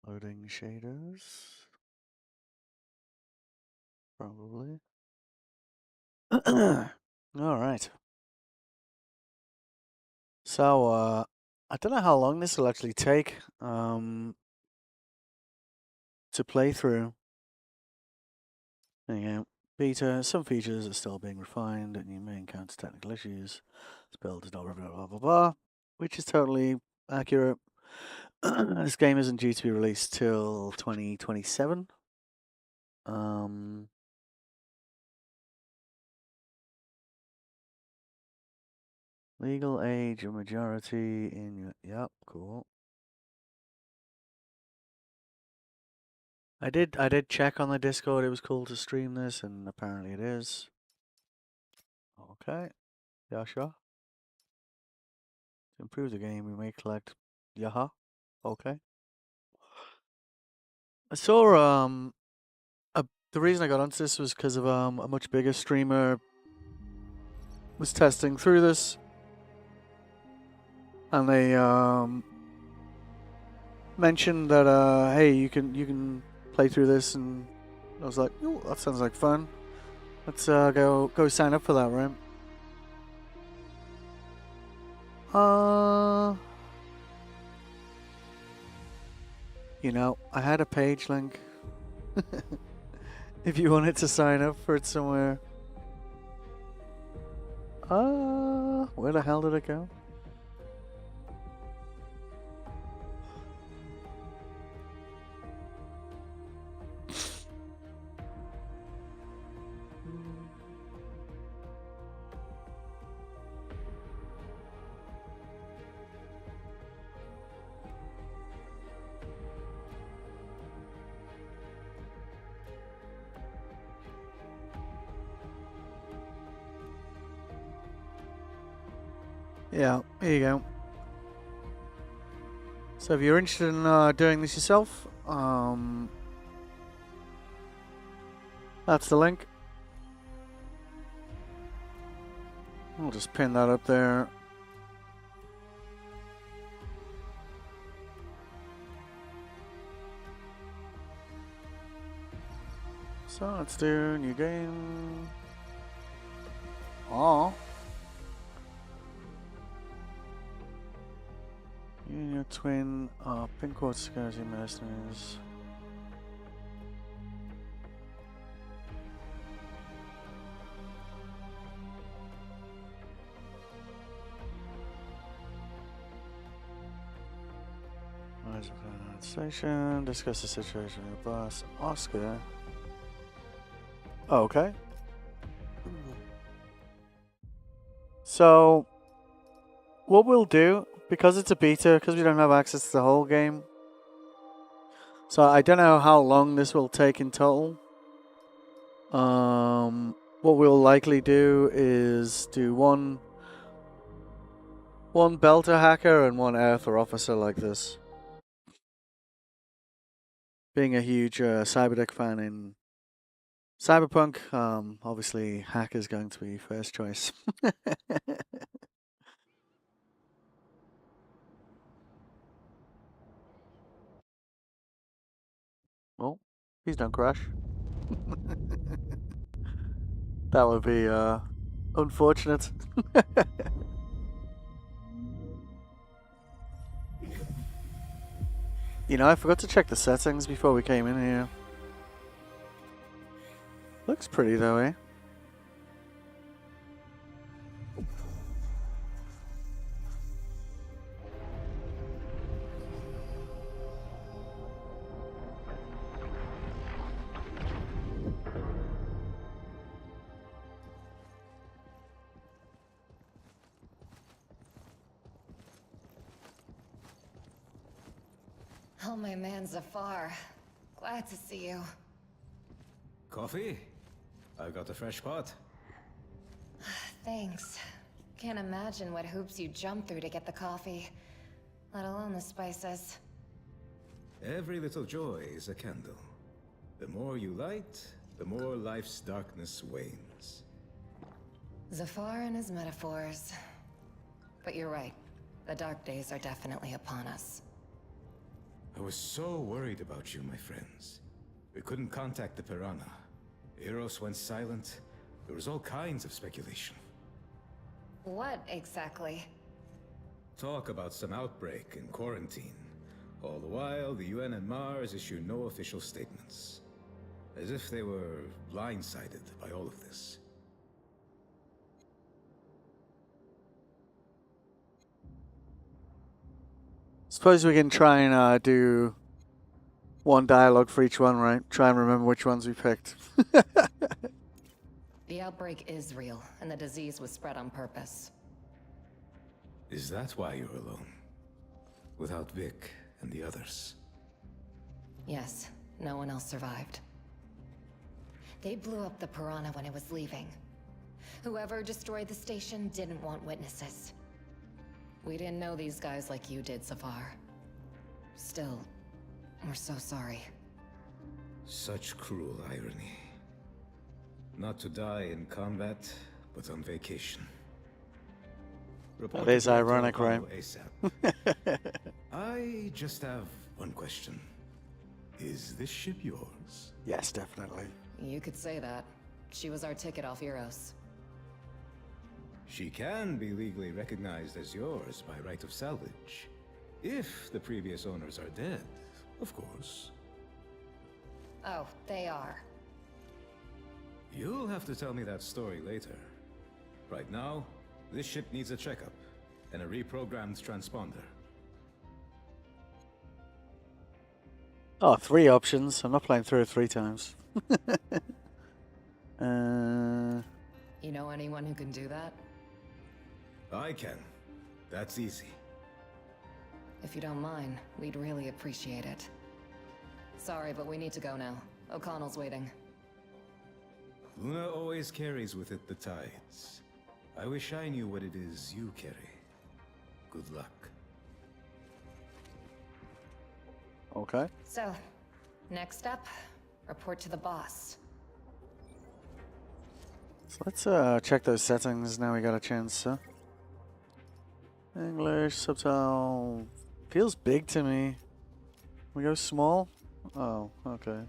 Loading shaders. Probably. Alright. So, I don't know how long this will actually take to play through. There you go. Beta, some features are still being refined and you may encounter technical issues. This build is not blah blah blah blah, which is totally accurate. This game isn't due to be released till 2027. Legal age of majority in yep, cool. I did check on the Discord. It was cool to stream this, and apparently it is. Okay, yeah, sure. To improve the game, we may collect. Yaha. Okay. I saw the reason I got onto this was because of a much bigger streamer was testing through this, and they mentioned that hey, you can play through this, and I was like, oh, that sounds like fun. Let's go sign up for that, right? You know, I had a page link. If you wanted to sign up for it somewhere. Where the hell did it go? Yeah, here you go. So if you're interested in doing this yourself, that's the link. I'll just pin that up there. So let's do new game. Oh. Union Twin, pin code security mercenaries. Station, discuss the situation with the boss. Oscar. Oh, okay. So, what we'll do, because it's a beta, because we don't have access to the whole game, so I don't know how long this will take in total. What we'll likely do is do one Belter hacker and one Aether officer like this. Being a huge Cyberdeck fan in Cyberpunk, obviously hacker's going to be first choice. Well, please don't crash. That would be unfortunate. You know, I forgot to check the settings before we came in here. Looks pretty though, eh? Oh, my man Zafar. Glad to see you. Coffee? I got a fresh pot. Thanks. Can't imagine what hoops you jumped through to get the coffee, let alone the spices. Every little joy is a candle. The more you light, the more life's darkness wanes. Zafar and his metaphors. But you're right. The dark days are definitely upon us. I was so worried about you, my friends. We couldn't contact the Piranha. Eros went silent. There was all kinds of speculation. What exactly? Talk about some outbreak and quarantine. All the while, the UN and Mars issue no official statements. As if they were blindsided by all of this. Suppose we can try and do one dialogue for each one, right? Try and remember which ones we picked. The outbreak is real, and the disease was spread on purpose. Is that why you're alone? Without Vic and the others? Yes, no one else survived. They blew up the Piranha when it was leaving. Whoever destroyed the station didn't want witnesses. We didn't know these guys like you did, Safar. Still, we're so sorry. Such cruel irony. Not to die in combat, but on vacation. Report That is to ironic, Apollo right? ASAP. I just have one question. Is this ship yours? Yes, definitely. You could say that. She was our ticket off Eros. She can be legally recognized as yours by right of salvage. If the previous owners are dead, of course. Oh, they are. You'll have to tell me that story later. Right now, this ship needs a checkup and a reprogrammed transponder. Oh, 3 options. I'm not playing through it 3 times. You know anyone who can do that? I can. That's easy. If you don't mind, we'd really appreciate it. Sorry, but we need to go now. O'Connell's waiting. Luna always carries with it the tides. I wish I knew what it is you carry. Good luck. Okay. So, next up, report to the boss. So let's check those settings now we got a chance, huh? English, subtitle. Feels big to me. We go small? Oh, okay.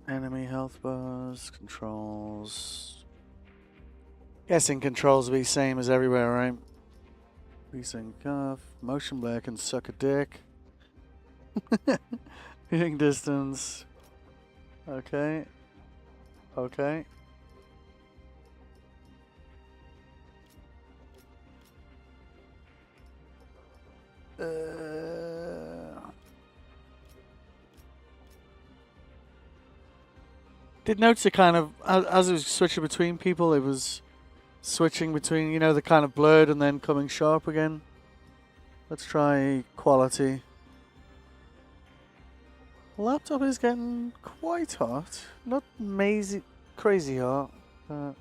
Enemy health bars, controls. Guessing controls will be same as everywhere, right? Recent cuff, motion blur can suck a dick. Hitting distance. Okay. Okay. Did notice it kind of, as it was switching between people, it was switching between, you know, the kind of blurred and then coming sharp again. Let's try quality. Laptop is getting quite hot. Not crazy hot. But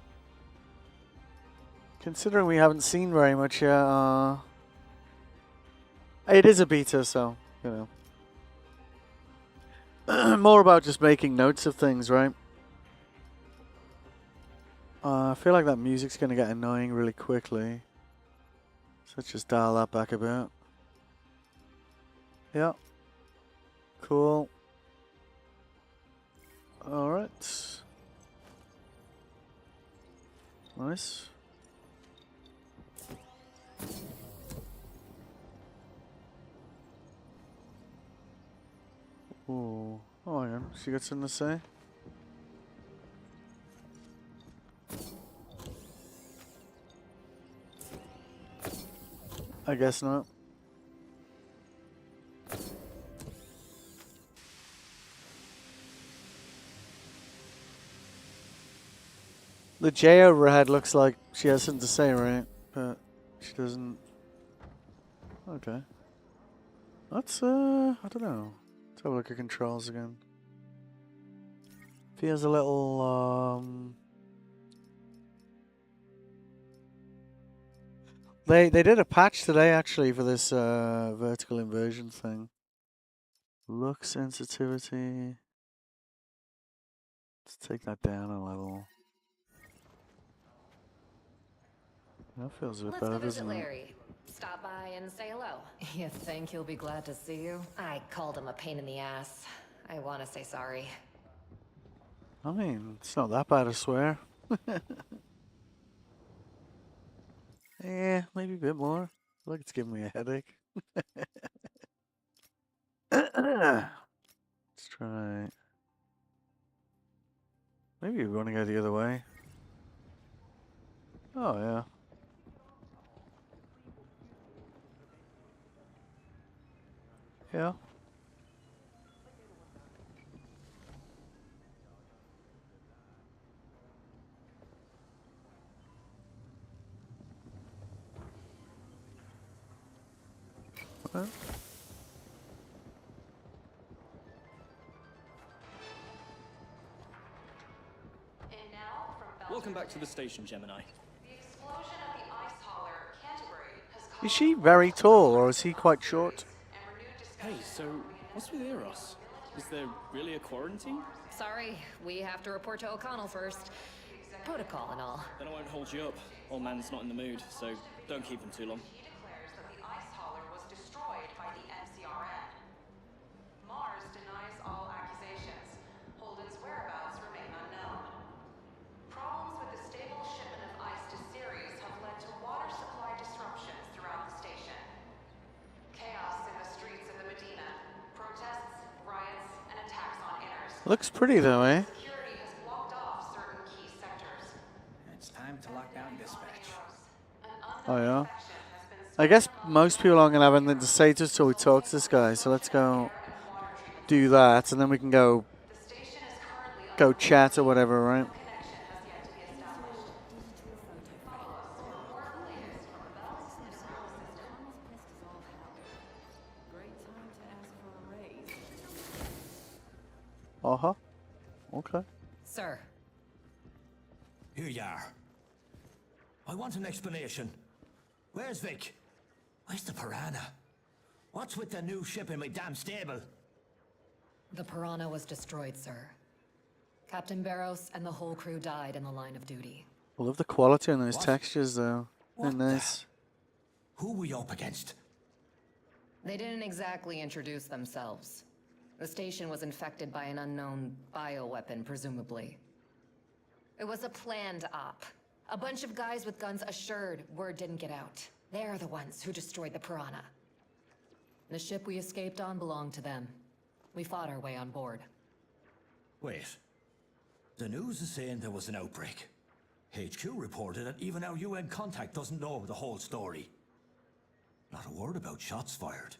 considering we haven't seen very much yet, it is a beta, so, you know. More about just making notes of things, right? I feel like that music's going to get annoying really quickly. So let's just dial that back a bit. Yeah. Cool. Alright. Nice. Ooh. Oh, hang on. She got something to say? I guess not. The J over her head looks like she has something to say, right? But she doesn't. Okay. Let's, I don't know. Let's have a look at controls again. Feels a little, They did a patch today, actually, for this, vertical inversion thing. Look sensitivity. Let's take that down a level. That feels a bit Let's better, go visit doesn't it? Larry. Stop by and say hello. You think he'll be glad to see you? I called him a pain in the ass. I want to say sorry. I mean, it's not that bad, I swear. Yeah, maybe a bit more. I feel like it's giving me a headache. Let's try. Maybe we want to go the other way. Oh, yeah. Yeah. Well, And now, from Welcome back to the station, Gemini. the explosion of the ice hauler Canterbury has caused is she very tall or is he quite short? and renewed Hey, discussion so what's with Eros? Is there really a quarantine? Sorry, we have to report to O'Connell first. Protocol and all. Then I won't hold you up. Old man's not in the mood, so don't keep him too long. He declares that the ice hauler was destroyed by the MCRN. Mars denies all accusations. Holden's whereabouts remain unknown. Problems with the stable shipment of ice to Ceres have led to water supply disruptions throughout the station. Chaos in the streets of the Medina. Protests, riots, and attacks on inners. Looks pretty though, eh? Security has blocked off certain key sectors. It's time to lock down dispatch. Oh, yeah. I guess most people aren't going to have anything to say to us till we talk to this guy, so let's go do that, and then we can go chat or whatever, right? Uh-huh. Okay. Sir, Here you are. I want an explanation. Where's Vic? Where's the Piranha? What's with the new ship in my damn stable? the Piranha was destroyed, sir. Captain Barros and the whole crew died in the line of duty. I love the quality on those What? textures, though. They're What the- nice. Who we up against? They didn't exactly introduce themselves. The station was infected by an unknown bioweapon, presumably. It was a planned op. A bunch of guys with guns assured word didn't get out. They're the ones who destroyed the Piranha. The ship we escaped on belonged to them. We fought our way on board. Wait. The news is saying there was an outbreak. HQ reported that even our UN contact doesn't know the whole story. Not a word about shots fired.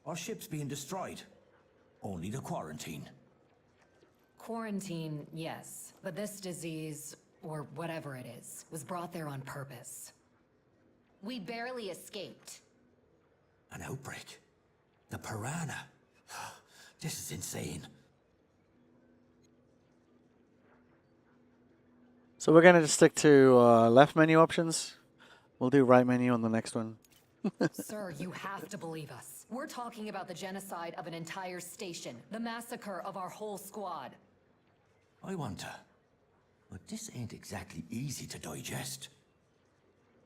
Or ships being destroyed. Only the quarantine. Quarantine, yes. But this disease, or whatever it is, was brought there on purpose. We barely escaped. An outbreak. The Piranha. This is insane. So we're going to just stick to left menu options. We'll do right menu on the next one. Sir, you have to believe us. We're talking about the genocide of an entire station, the massacre of our whole squad. I want to. But this ain't exactly easy to digest.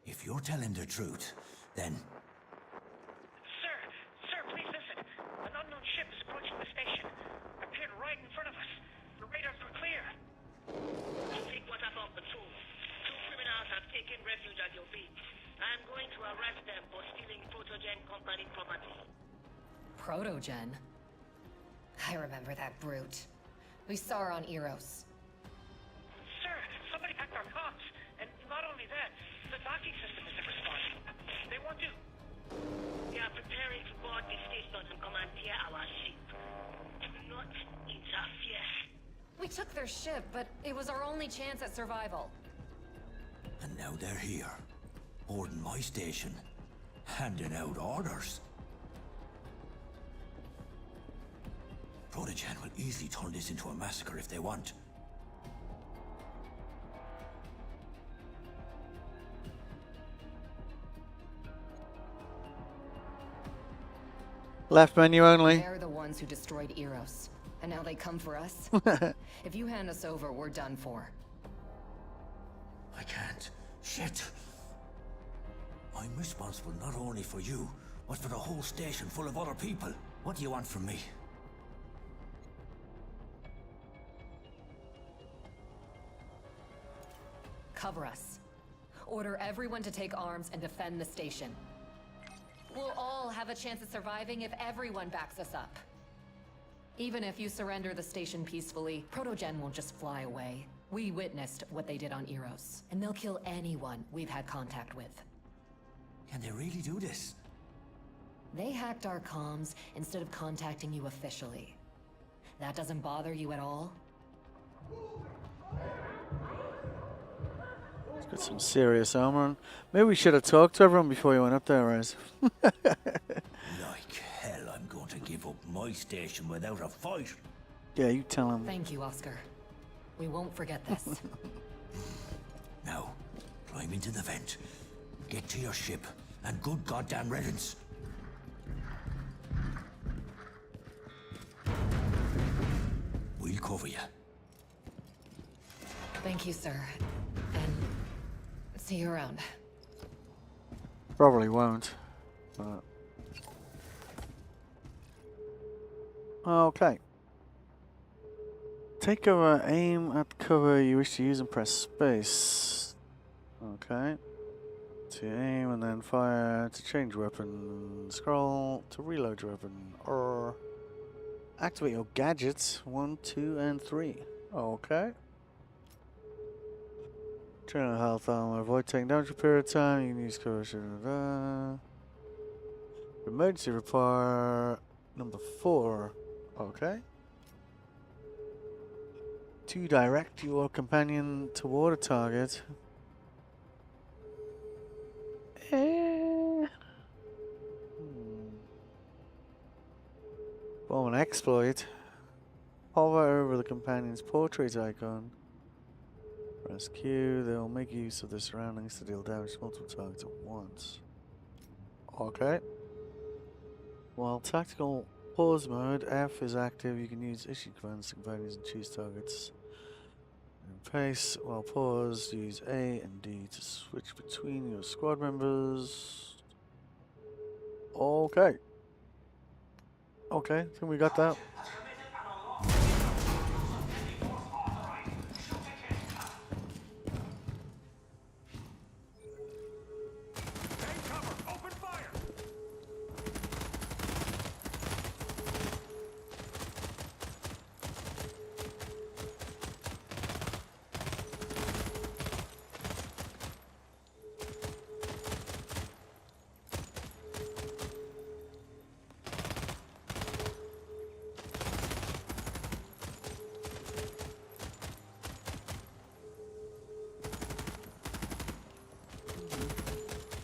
If you're telling the truth, then... Sir, please listen. An unknown ship is approaching the station. Appeared right in front of us. The radars were clear. Take what about the two? Two criminals have taken refuge at your beach. I am going to arrest them for stealing Protogen Company property. Protogen? I remember that brute. We saw her on Eros. Sir, somebody hacked our comms. And not only that, the docking system isn't responding. They want to... They are preparing to board the station and commandeer our ship. Do not interfere. We took their ship, but it was our only chance at survival. And now they're here. Boarding my station. Handing out orders. Protogen will easily turn this into a massacre if they want. Left menu only. They're the ones who destroyed Eros. And now they come for us? If you hand us over, we're done for. I can't. Shit. I'm responsible not only for you, but for the whole station full of other people. What do you want from me? Cover us. Order everyone to take arms and defend the station. We'll all have a chance of surviving if everyone backs us up. Even if you surrender the station peacefully, Protogen won't just fly away. We witnessed what they did on Eros, and they'll kill anyone we've had contact with. Can they really do this? They hacked our comms instead of contacting you officially. That doesn't bother you at all? It's got some serious armor on. Maybe we should have talked to everyone before you went up there, Rise. Like hell, I'm going to give up my station without a fight. Yeah, you tell him. Thank you, Oscar. We won't forget this. Now, climb into the vent. Get to your ship, and good goddamn riddance. We'll cover you. Thank you, sir. And see you around. Probably won't. But... Okay. Take cover, aim at the cover you wish to use and press space. Okay. To aim and then fire to change weapon. Scroll to reload your weapon. Or activate your gadgets 1, 2, and 3. Okay. Turn on health armor. Avoid taking damage for a period of time. You can use cover. Emergency repair number 4. Okay. To direct your companion toward a target. Bomb an exploit. Hover over the companion's portrait icon. Press Q. They will make use of their surroundings to deal damage to multiple targets at once. Okay. While tactical pause mode F is active, you can use issue commands to companions and choose targets. In pace, while paused, use A and D to switch between your squad members. Okay. Okay, I think we got that.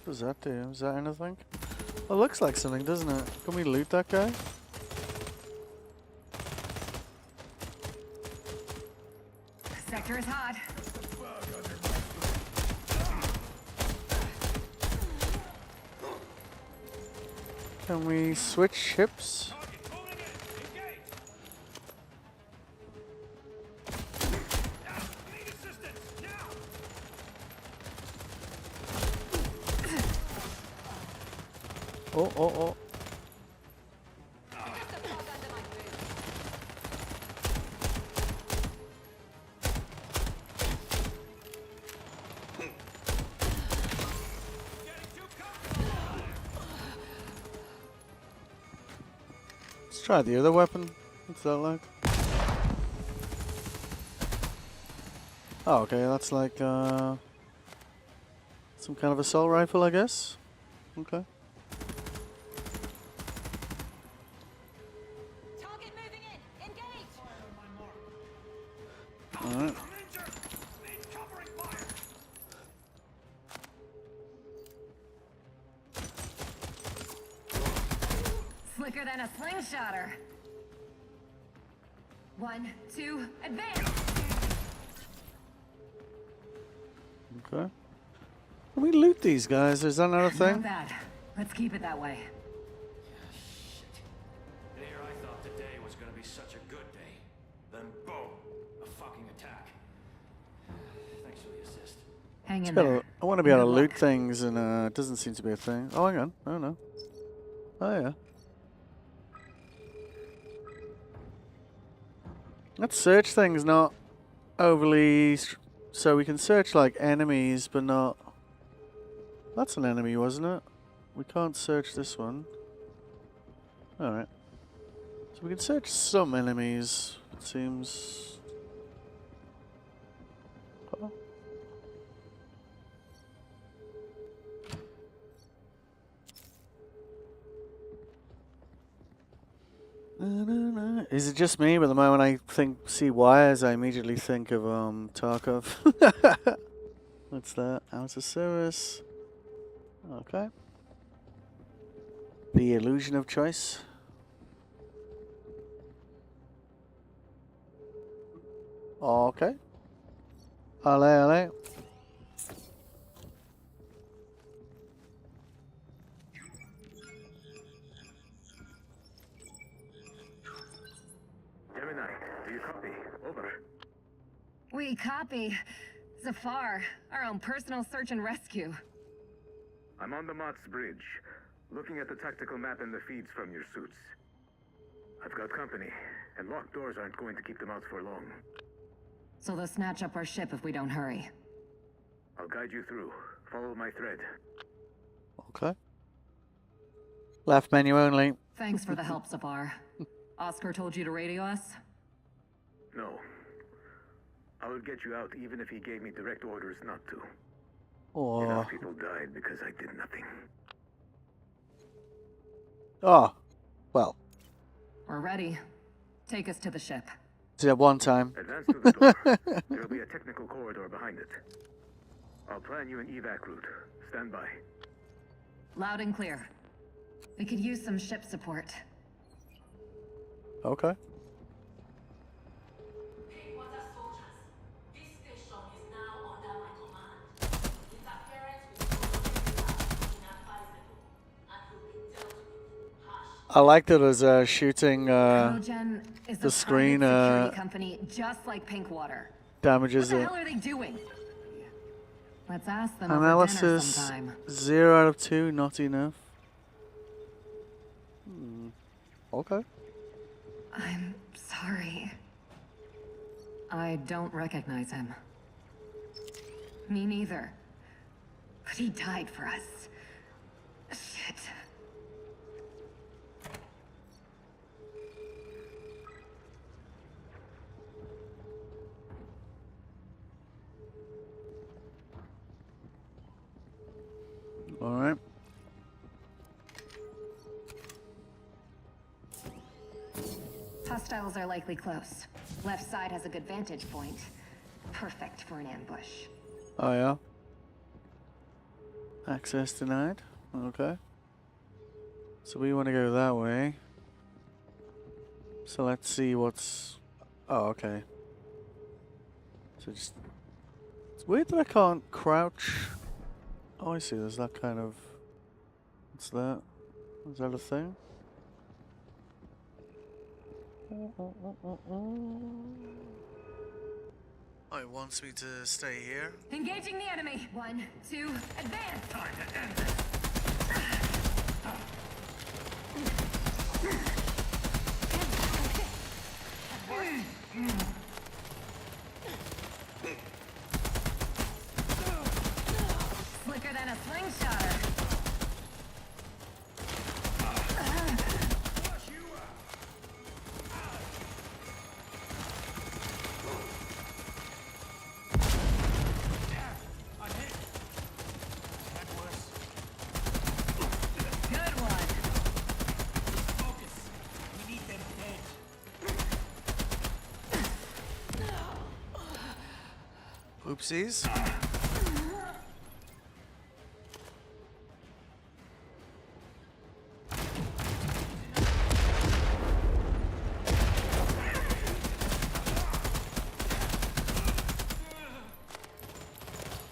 What does that do? Is that anything? It looks like something, doesn't it? Can we loot that guy? Sector is hot. Can we switch ships? Oh. Let's try the other weapon. What's that like? Oh, okay, that's like some kind of assault rifle, I guess. Okay. Target moving in. Engage. Alright. Slicker than a slingshotter. 1, 2, advance. Okay. Can we loot these guys? Is that another thing? Not bad. Let's keep it that way. Shit. There, I thought today was gonna be such a good day. Then boom, a fucking attack. Thanks for the assist. Hang in Got there. a I want to be able to Good loot luck. things, and it doesn't seem to be a thing. Oh, hang on. Oh, no. Oh, yeah. That search thing's not overly... So we can search, like, enemies, but not... That's an enemy, wasn't it? We can't search this one. Alright. So we can search some enemies, it seems. Oh. Is it just me? But the moment I see wires, I immediately think of Tarkov. What's that? Outer service. Okay. The illusion of choice. Okay. Ale. Gemini, do you copy? Over. We copy. Zafar, our own personal search and rescue. I'm on the Mott's Bridge, looking at the tactical map and the feeds from your suits. I've got company, and locked doors aren't going to keep them out for long. So they'll snatch up our ship if we don't hurry. I'll guide you through. Follow my thread. Okay. Left menu only. Thanks for the help, Zafar. Oscar told you to radio us? No. I would get you out even if he gave me direct orders not to. Oh. Enough people died because I did nothing. Oh. Well. We're ready. Take us to the ship. Yeah, one time. Advance to the door. There'll be a technical corridor behind it. I'll plan you an evac route. Stand by. Loud and clear. We could use some ship support. Okay. Water soldiers, this station is now under my command. Interference with inadvisable and will be dealt with harshly. I like that as shooting Chronogen is the a screen private security company just like Pinkwater. damages What the it. hell are they doing? Let's ask them over dinner Analysis sometime. 0 out of 2, not enough. Okay. I'm sorry. I don't recognize him. Me neither. But he died for us. Shit. All right. Hostiles are likely close. Left side has a good vantage point. Perfect for an ambush. Oh yeah. Access denied. Okay. So we want to go that way. So let's see what's... Oh, okay. So just... It's weird that I can't crouch. Oh, I see. There's that kind of... What's that? Is that a thing? Oh, it wants me to stay here? Engaging the enemy. 1, 2, advance! Time to end this. Slicker than a slingshotter. Good one. Focus. We need them dead. Oopsies.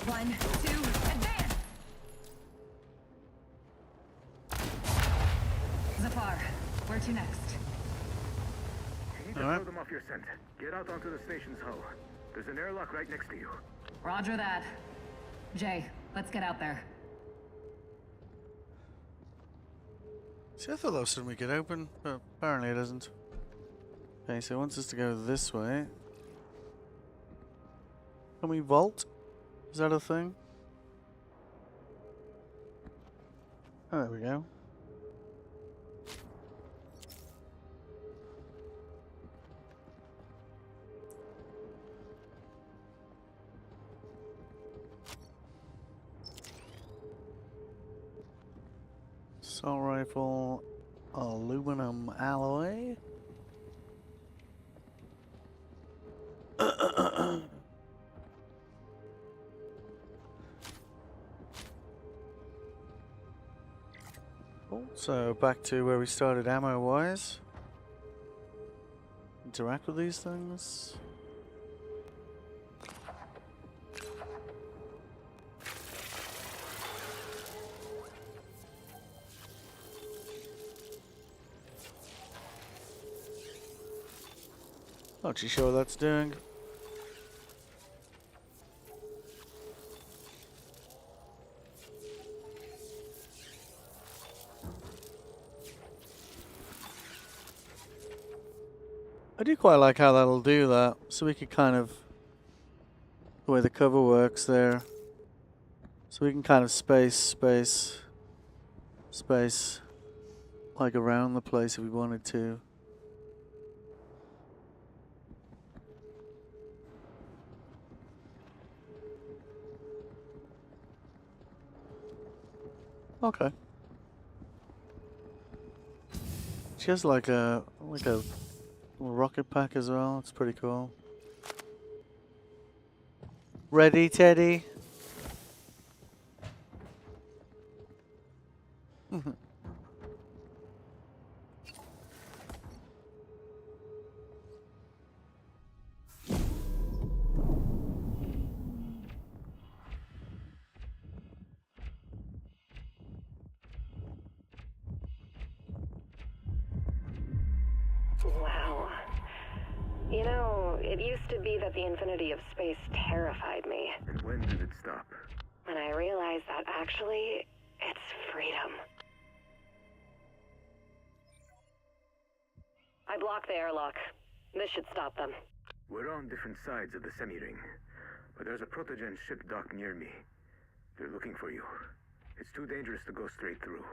One, two, advance! Zafar, where to next? You need to throw them off your scent. Get out onto the station's hull. There's an airlock right next to you. Roger that. Jay, Let's get out there. See, I thought that was something we could open, but apparently it isn't. Okay, so it wants us to go this way. Can we vault? Is that a thing? Oh, there we go. Assault rifle, aluminum alloy. Cool. So back to where we started ammo wise. Interact with these things. Not too sure what that's doing. I do quite like how that'll do that, so we could kind of, the way the cover works there, so we can kind of space, like around the place if we wanted to. Okay. She has like a rocket pack as well. It's pretty cool. Ready, Teddy? Wow. You know, it used to be that the infinity of space terrified me. And when did it stop? When I realized that actually, it's freedom. I blocked the airlock. This should stop them. We're on different sides of the semi-ring, but there's a protogen ship docked near me. They're looking for you. It's too dangerous to go straight through.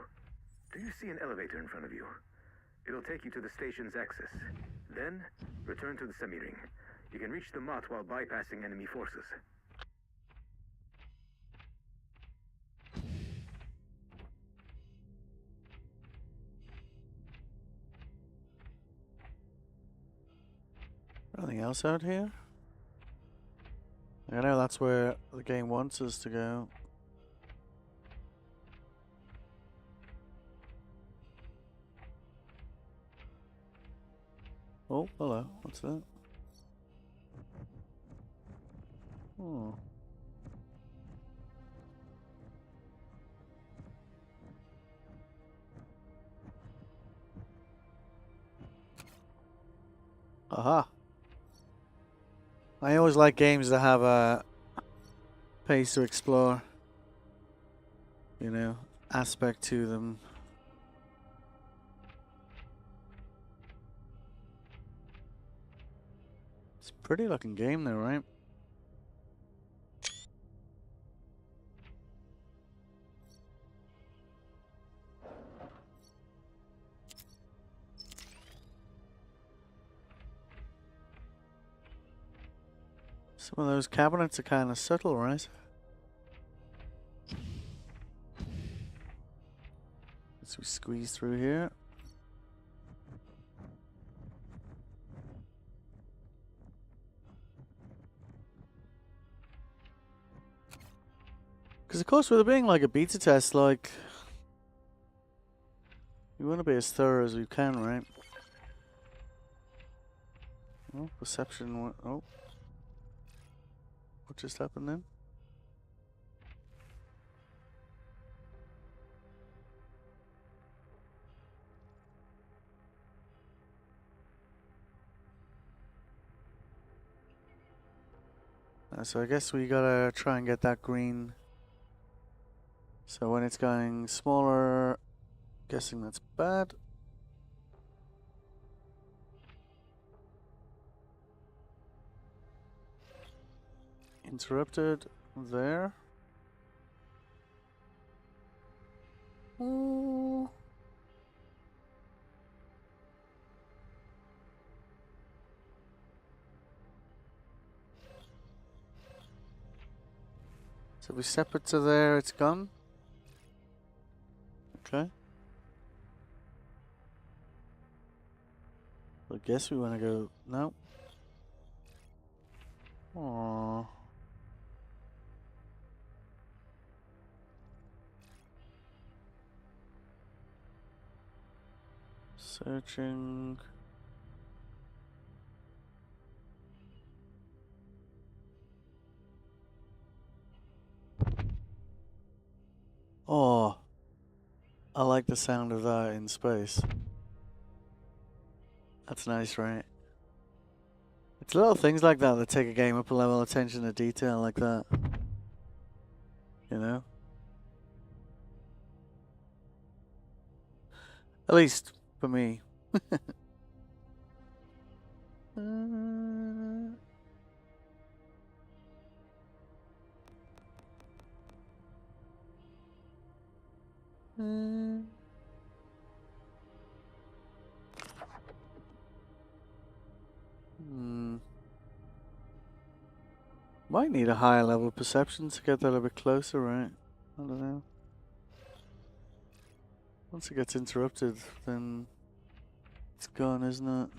Do you see an elevator in front of you? It'll take you to the station's access. Then, return to the semi-ring. You can reach the Mott while bypassing enemy forces. Anything else out here? I know that's where the game wants us to go. Oh, hello. What's that? Oh. Aha. I always like games that have a pace to explore, you know, aspect to them. It's a pretty looking game though, right? Some of those cabinets are kind of subtle, right? As we squeeze through here. Because of course with it being like a beta test, like, we want to be as thorough as we can, right? Oh, perception, oh. What just happened then? So I guess we gotta try and get that green So when it's going smaller, guessing that's bad. Interrupted there. Ooh. So we step it to there, it's gone. Okay. I guess we want to go. No. Aww. Searching. Oh, I like the sound of that in space. That's nice, right? It's little things like that that take a game up a level, attention to detail like that. You know? At least for me. Might need a higher level of perception to get that a little bit closer, right? I don't know. Once it gets interrupted, then it's gone, isn't it?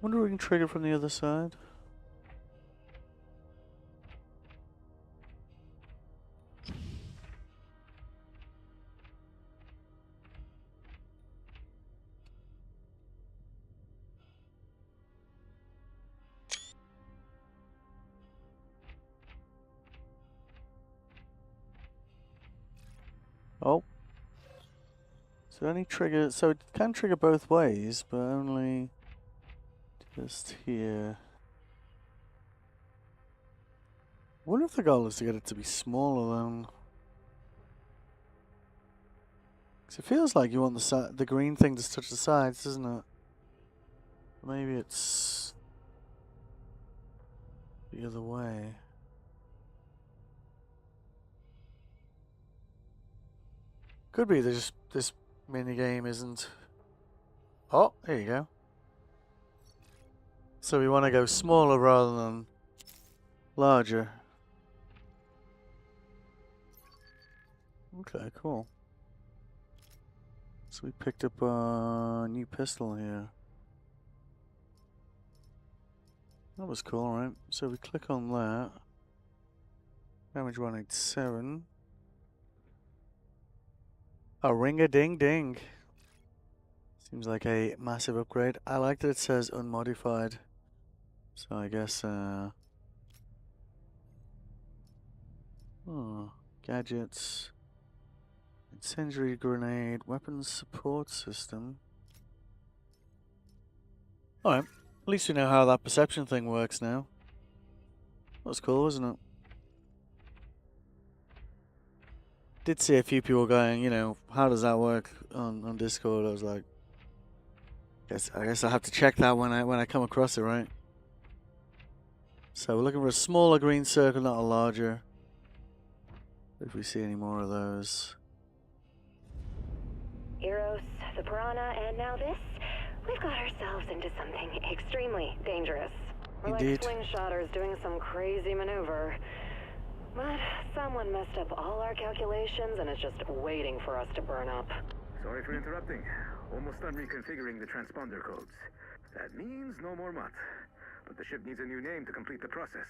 Wonder if we can trigger from the other side. Oh. So only trigger, so it can trigger both ways, but only just here. I wonder if the goal is to get it to be smaller then. Because it feels like you want the green thing to touch the sides, doesn't it? Maybe it's the other way. Could be this mini game isn't. Oh, there you go. So we want to go smaller rather than larger. Okay, cool. So we picked up a new pistol here. That was cool, right? So we click on that. Damage 187. A ring-a-ding-ding. Seems like a massive upgrade. I like that it says unmodified. So I guess, gadgets. Incendiary grenade. Weapons support system. Alright. At least we know how that perception thing works now. That was cool, wasn't it? Did see a few people going, you know, how does that work on Discord? I was like, I guess I have to check that when I come across it, right? So we're looking for a smaller green circle, not a larger. If we see any more of those. Eros, the Piranha, and now this. We've got ourselves into something extremely dangerous. We're Indeed. like slingshotters doing some crazy maneuver. But someone messed up all our calculations and is just waiting for us to burn up. Sorry for interrupting. Almost done reconfiguring the transponder codes. That means no more MUT. But the ship needs a new name to complete the process.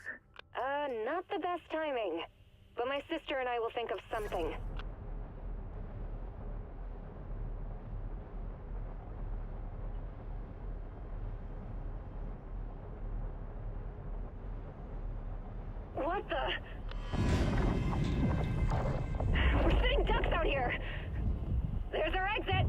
Not the best timing. But my sister and I will think of something. What the? We're sitting ducks out here. There's our exit.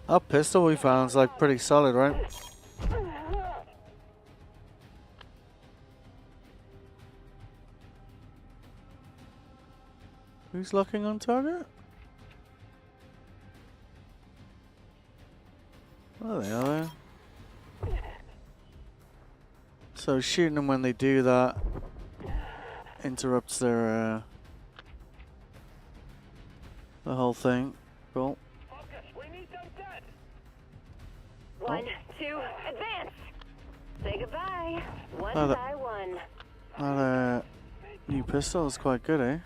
Our pistol we found is like pretty solid, right? Who's locking on target? Oh, they are there. So shooting them when they do that interrupts their the whole thing. Cool. One, two, advance! Say goodbye. One by one. That new pistol is quite good, eh?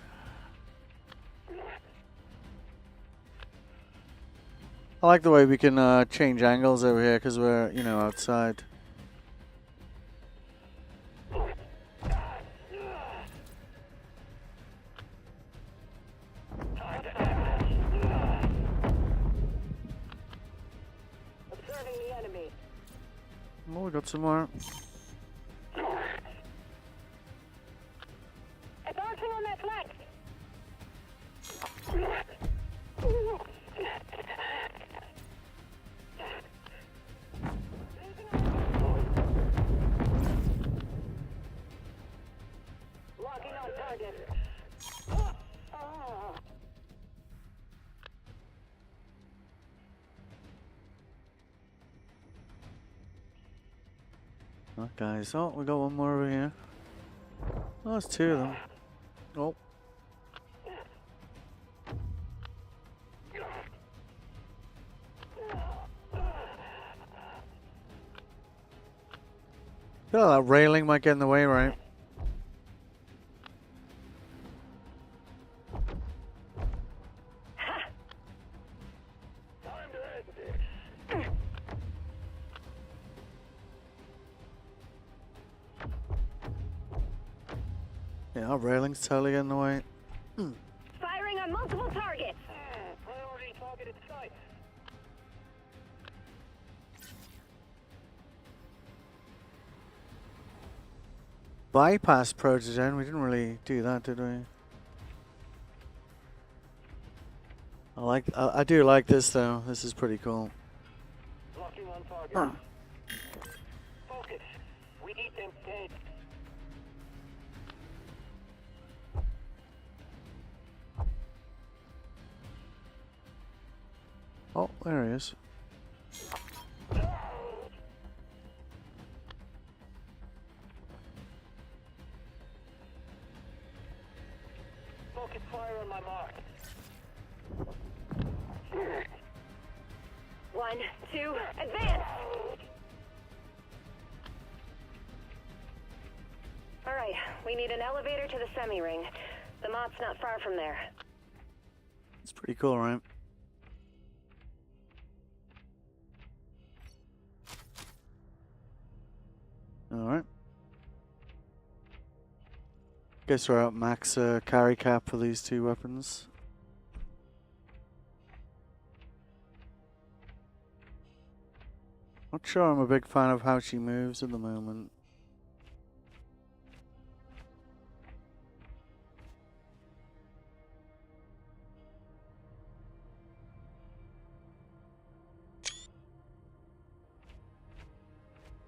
I like the way we can change angles over here because we're, you know, outside. Observing the enemy. Oh, we got some more. Advancing on that flank. Locking on target. Oh, guys. Oh, we got one more over here. Oh, there's two of them. Oh. Feel like that railing might get in the way, right? Yeah, our railing's totally getting in the way. Firing on multiple targets. Priority target in sight. Bypass protogen. We didn't really do that, did we? I do like this though. This is pretty cool. Locking on target. Focus. We need them dead. Oh, there he is. Focus fire on my mark. One, two, advance! Alright, we need an elevator to the semi-ring. The mob's not far from there. It's pretty cool, right? Alright. Guess we're at max carry cap for these two weapons. Not sure I'm a big fan of how she moves at the moment.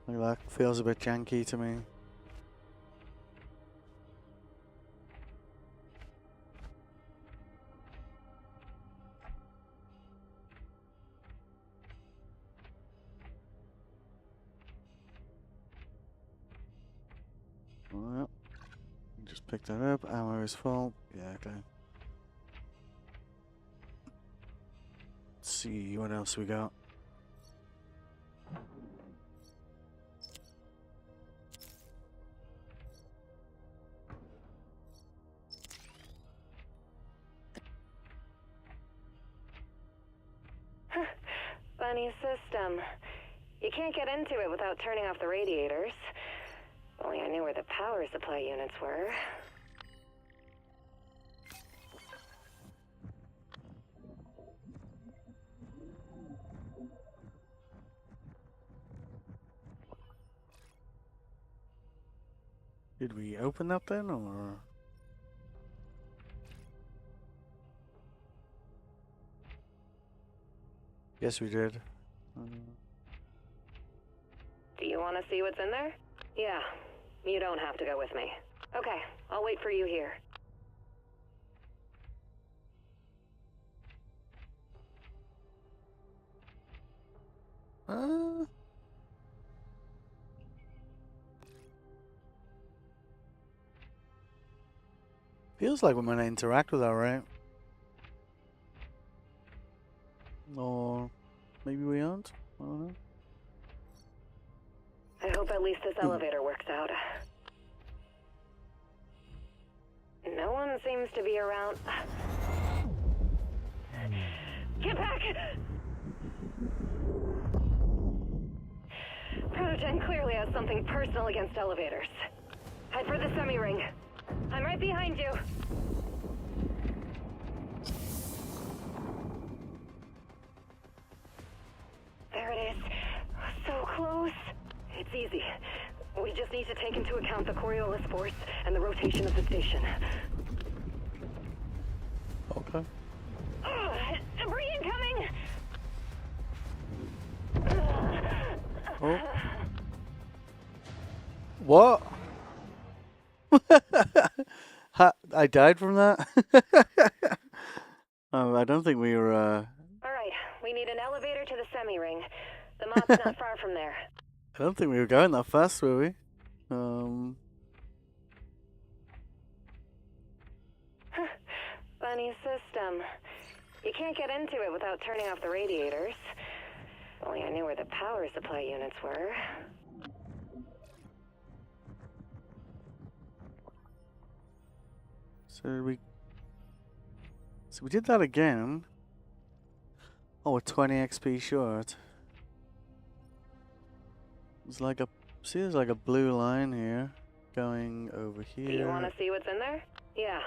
Like that feels a bit janky to me. Well, just pick that up. Ammo is full. Yeah, okay. Let's see what else we got. Funny system. You can't get into it without turning off the radiators. If only I knew where the power supply units were. Did we open that then, or? Yes, we did. Do you want to see what's in there? Yeah. You don't have to go with me. Okay, I'll wait for you here. Feels like we're going to interact with her, right? Or maybe we aren't? I don't know. I hope at least this elevator works out. No one seems to be around. Get back! Protogen clearly has something personal against elevators. Head for the semi-ring. I'm right behind you. There it is. So close. It's easy. We just need to take into account the Coriolis force and the rotation of the station. Okay. Debris incoming! Oh. What? I died from that? I don't think we were, Alright, we need an elevator to the semi-ring. The mob's not far from there. I don't think we were going that fast, were we? Funny system. You can't get into it without turning off the radiators. If only I knew where the power supply units were. So we did that again. Oh, we're 20 XP short. There's like there's like a blue line here going over here. Do you want to see what's in there? Yeah.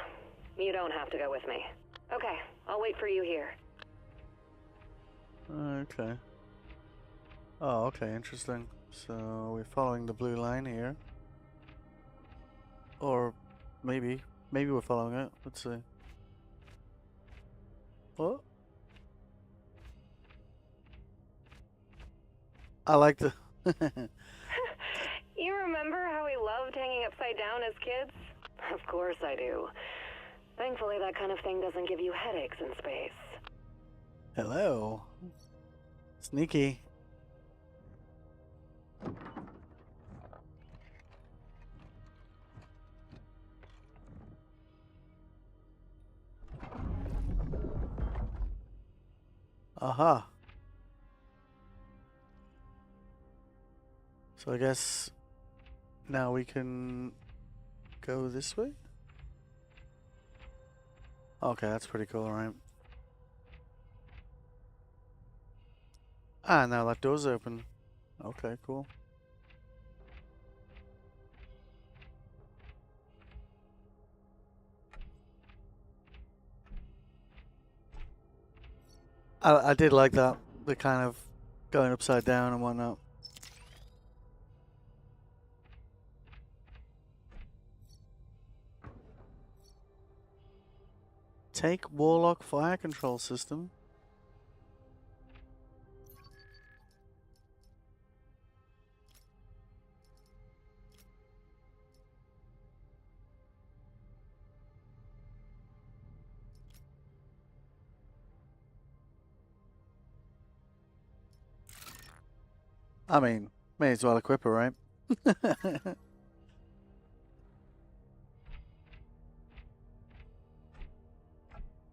You don't have to go with me. Okay, I'll wait for you here. Okay. Oh, okay, interesting. So we're following the blue line here. Or maybe we're following it. Let's see. What? I like the... You remember how we loved hanging upside down as kids? Of course I do. Thankfully that kind of thing doesn't give you headaches in space. Hello. Sneaky. Aha. So I guess now we can go this way? Okay, that's pretty cool, right? Ah, now that door's open. Okay, cool. I did like that. The kind of going upside down and whatnot. Take Warlock fire control system. I mean, may as well equip her, right?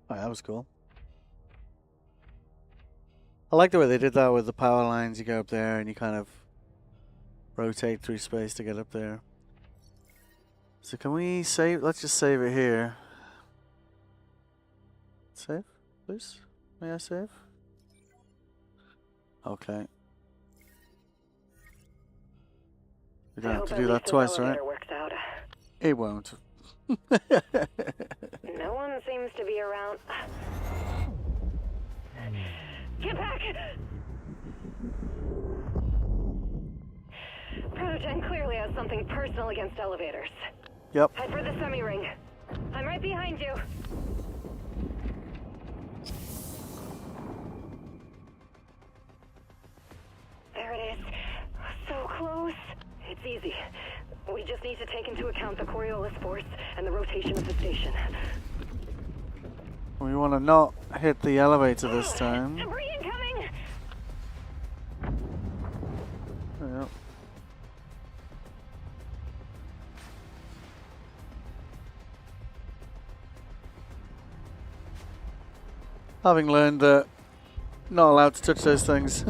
Oh, that was cool. I like the way they did that with the power lines. You go up there and you kind of rotate through space to get up there. So can we save? Let's just save it here. Save, please? May I save? Okay. We're gonna have to do that twice, right? Works out. It won't. No one seems to be around. Get back! Protogen clearly has something personal against elevators. Yep. Head for the semi-ring. I'm right behind you. need to take into account the Coriolis force and the rotation of the station. We want to not hit the elevator this time. Debris incoming! Yep. Having learned that not allowed to touch those things. Hey!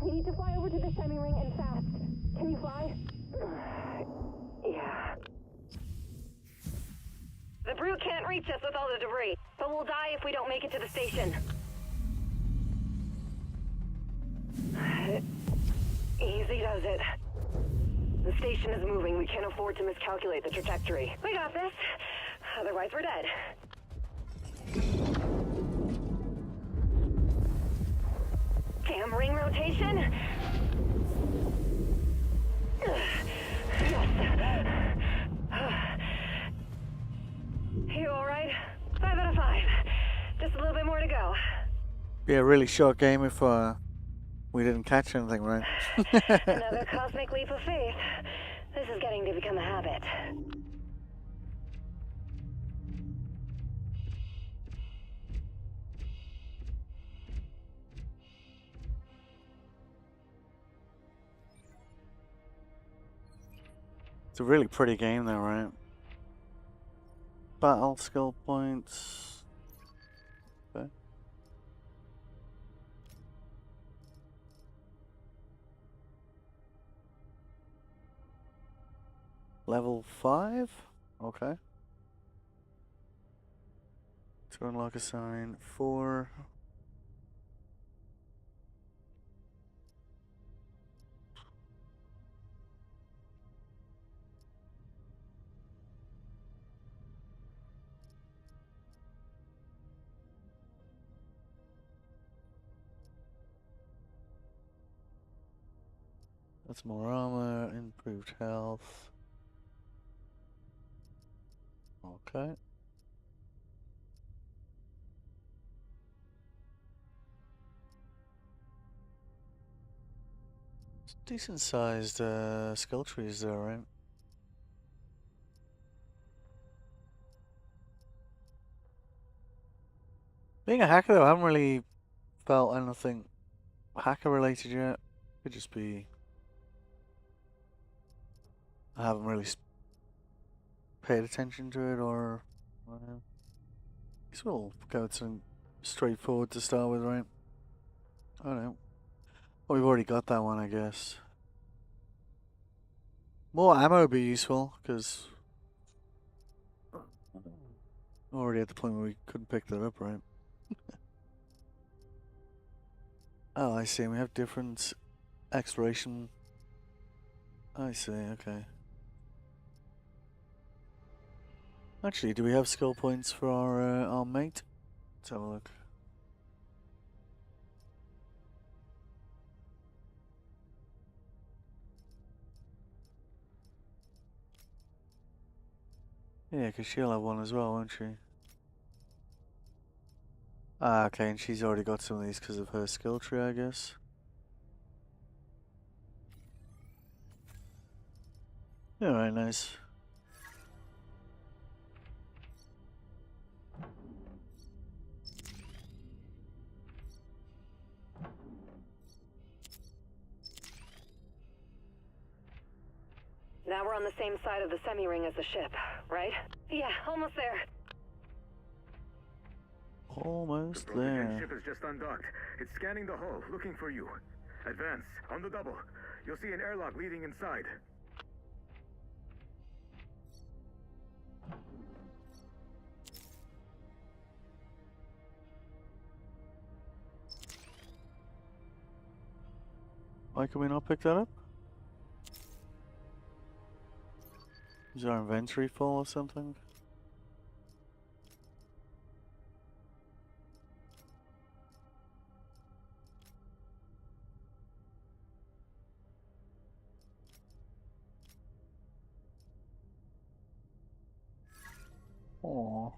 We need to fly over to the semi-ring and fast. Can you fly? Yeah. The brute can't reach us with all the debris, but we'll die if we don't make it to the station. Easy does it. The station is moving. We can't afford to miscalculate the trajectory. We got this. Otherwise, we're dead. Damn ring rotation. Yes. You alright? 5 out of 5. Just a little bit more to go. Be a really short game if we didn't catch anything, right? Another cosmic leap of faith. This is getting to become a habit. It's a really pretty game though, right? Battle skill points. Okay. Level 5? Okay. To unlock a sign. 4. That's more armor, improved health. Okay. It's decent sized skill trees there, right? Being a hacker though, I haven't really felt anything hacker related yet. Could just be I haven't really paid attention to it, or I guess we'll go with something straightforward to start with, right? I don't know. Well, we've already got that one, I guess. More ammo would be useful, because we're already at the point where we couldn't pick that up, right? Oh, I see. We have different exploration. I see, okay. Actually, do we have skill points for our mate? Let's have a look. Yeah, because she'll have one as well, won't she? Ah, okay, and she's already got some of these because of her skill tree, I guess. Alright, nice. Now we're on the same side of the semi-ring as the ship, right? Yeah, almost there. Almost The Protogen there. ship is just undocked. It's scanning the hull, looking for you. Advance, on the double. You'll see an airlock leading inside. Why can we not pick that up? Is our inventory full or something? Aww.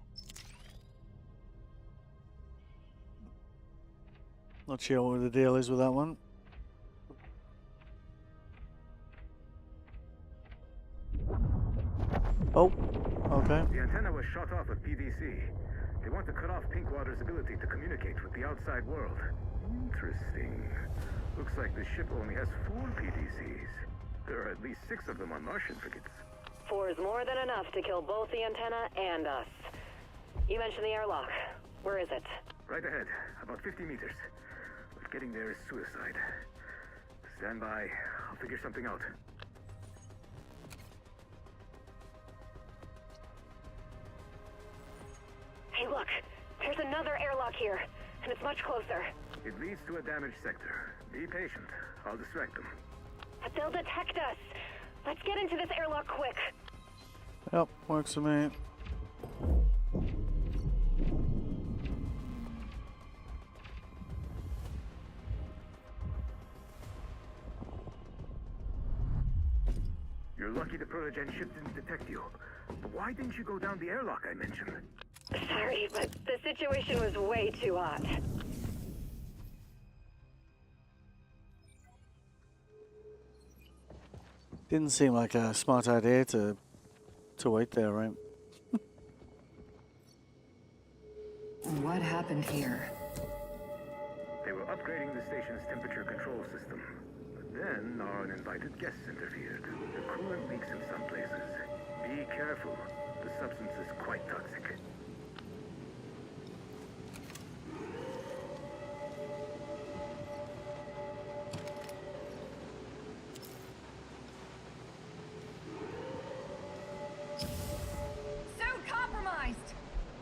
Not sure what the deal is with that one. Oh, okay. The antenna was shot off with PVC. They want to cut off Pinkwater's ability to communicate with the outside world. Interesting. Looks like the ship only has 4 PVCs. There are at least 6 of them on Martian frigates. 4 is more than enough to kill both the antenna and us. You mentioned the airlock. Where is it? Right ahead, about 50 meters. But getting there is suicide. Stand by. I'll figure something out. Hey, look. There's another airlock here, and it's much closer. It leads to a damaged sector. Be patient. I'll distract them. But they'll detect us. Let's get into this airlock quick. Yep, works for me. You're lucky the Protogen ship didn't detect you. But why didn't you go down the airlock I mentioned? Sorry, but the situation was way too hot. Didn't seem like a smart idea to wait there, right? What happened here? They were upgrading the station's temperature control system. But then our uninvited guests interfered. The coolant leaks in some places. Be careful. The substance is quite toxic.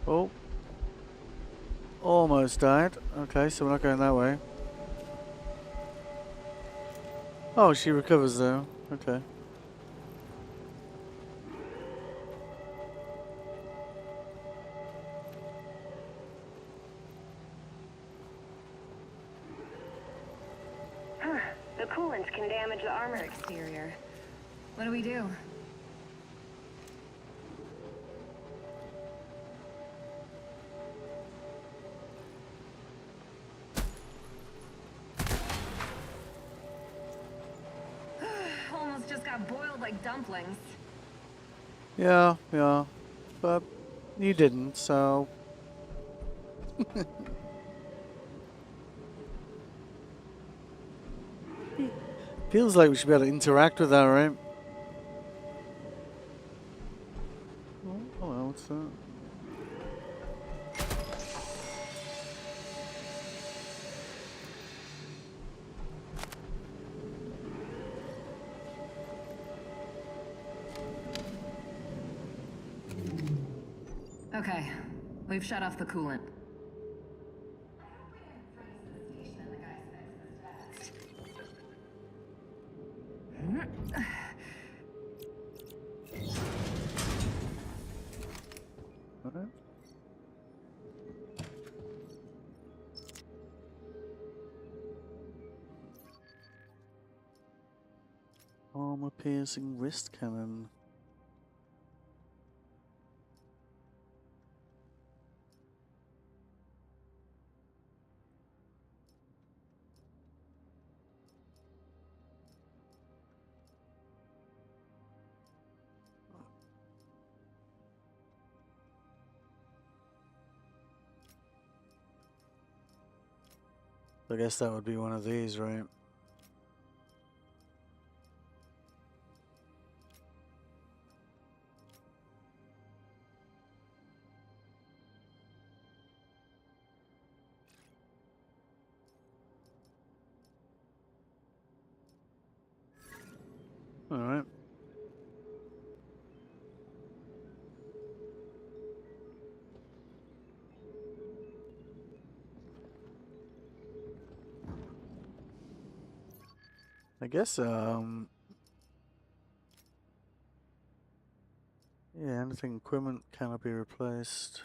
Oh. Almost died. Okay, so we're not going that way. Oh, she recovers though. Okay. The coolant can damage the armor. Exterior. What do we do? Almost just got boiled like dumplings. Yeah, yeah. But you didn't, so... Feels like we should be able to interact with that, right? Oh, hello, what's that? Okay, we've shut off the coolant. Alright. Armor-piercing wrist cannon. I guess that would be one of these, right? All right. I guess, yeah, anything equipment cannot be replaced.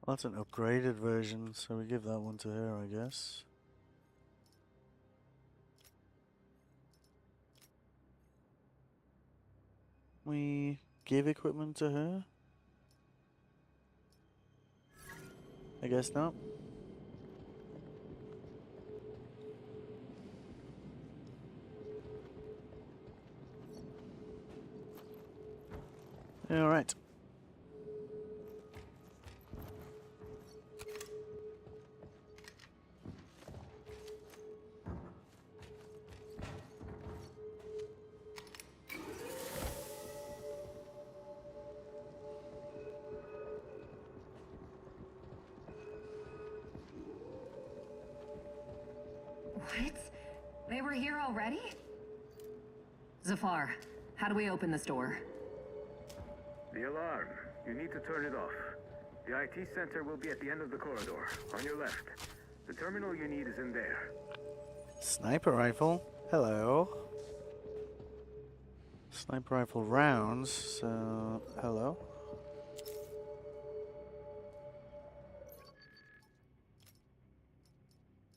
Well, that's an upgraded version, so we give that one to her, I guess. We give equipment to her? I guess not. All right. What? They were here already? Zafar, how do we open this door? The alarm. You need to turn it off. The IT center will be at the end of the corridor, on your left. The terminal you need is in there. Sniper rifle. Hello. Sniper rifle rounds. So, hello.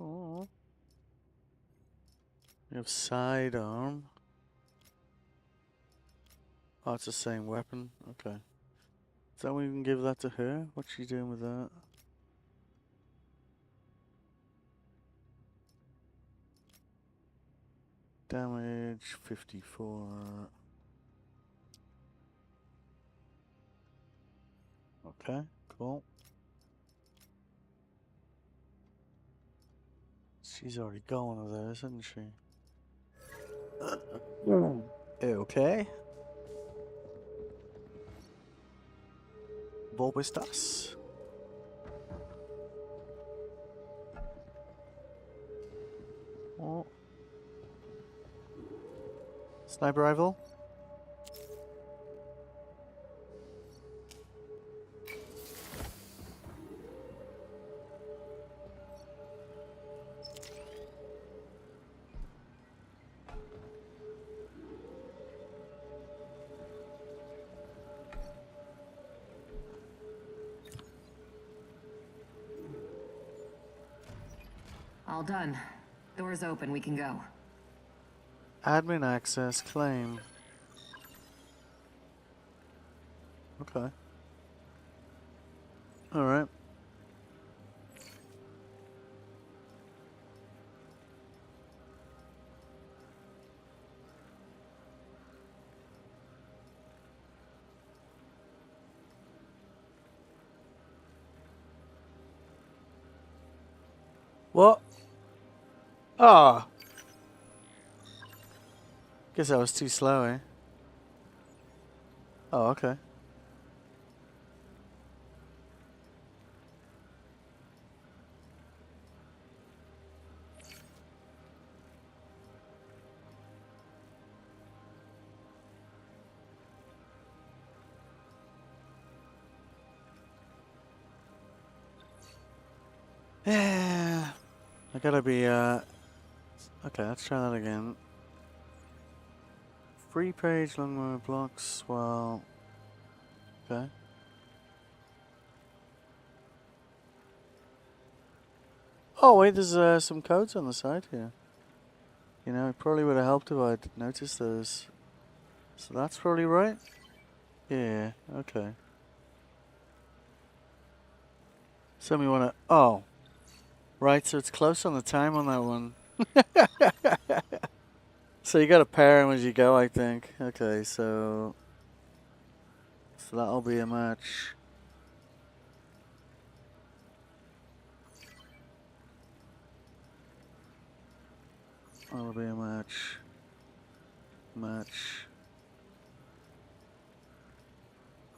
Oh. We have sidearm. Oh, it's the same weapon. Okay. Is that we can give that to her? What's she doing with that? Damage 54. Okay, cool. She's already got one of those, hasn't she? Okay. ¿Estás? Oh. Sniper rifle. All done. Door's open, we can go. Admin access claim. Okay. Alright. What? Ah. Guess I was too slow, eh? Oh, okay. Yeah. I gotta be, okay, let's try that again. Free page, long move blocks, well... Okay. Oh, wait, there's some codes on the side here. You know, it probably would have helped if I'd noticed those. So that's probably right? Yeah, okay. Somebody wanna... Oh. Right, so it's close on the time on that one. So you gotta pair them as you go, I think. Okay, so... So that'll be a match. That'll be a match. Match.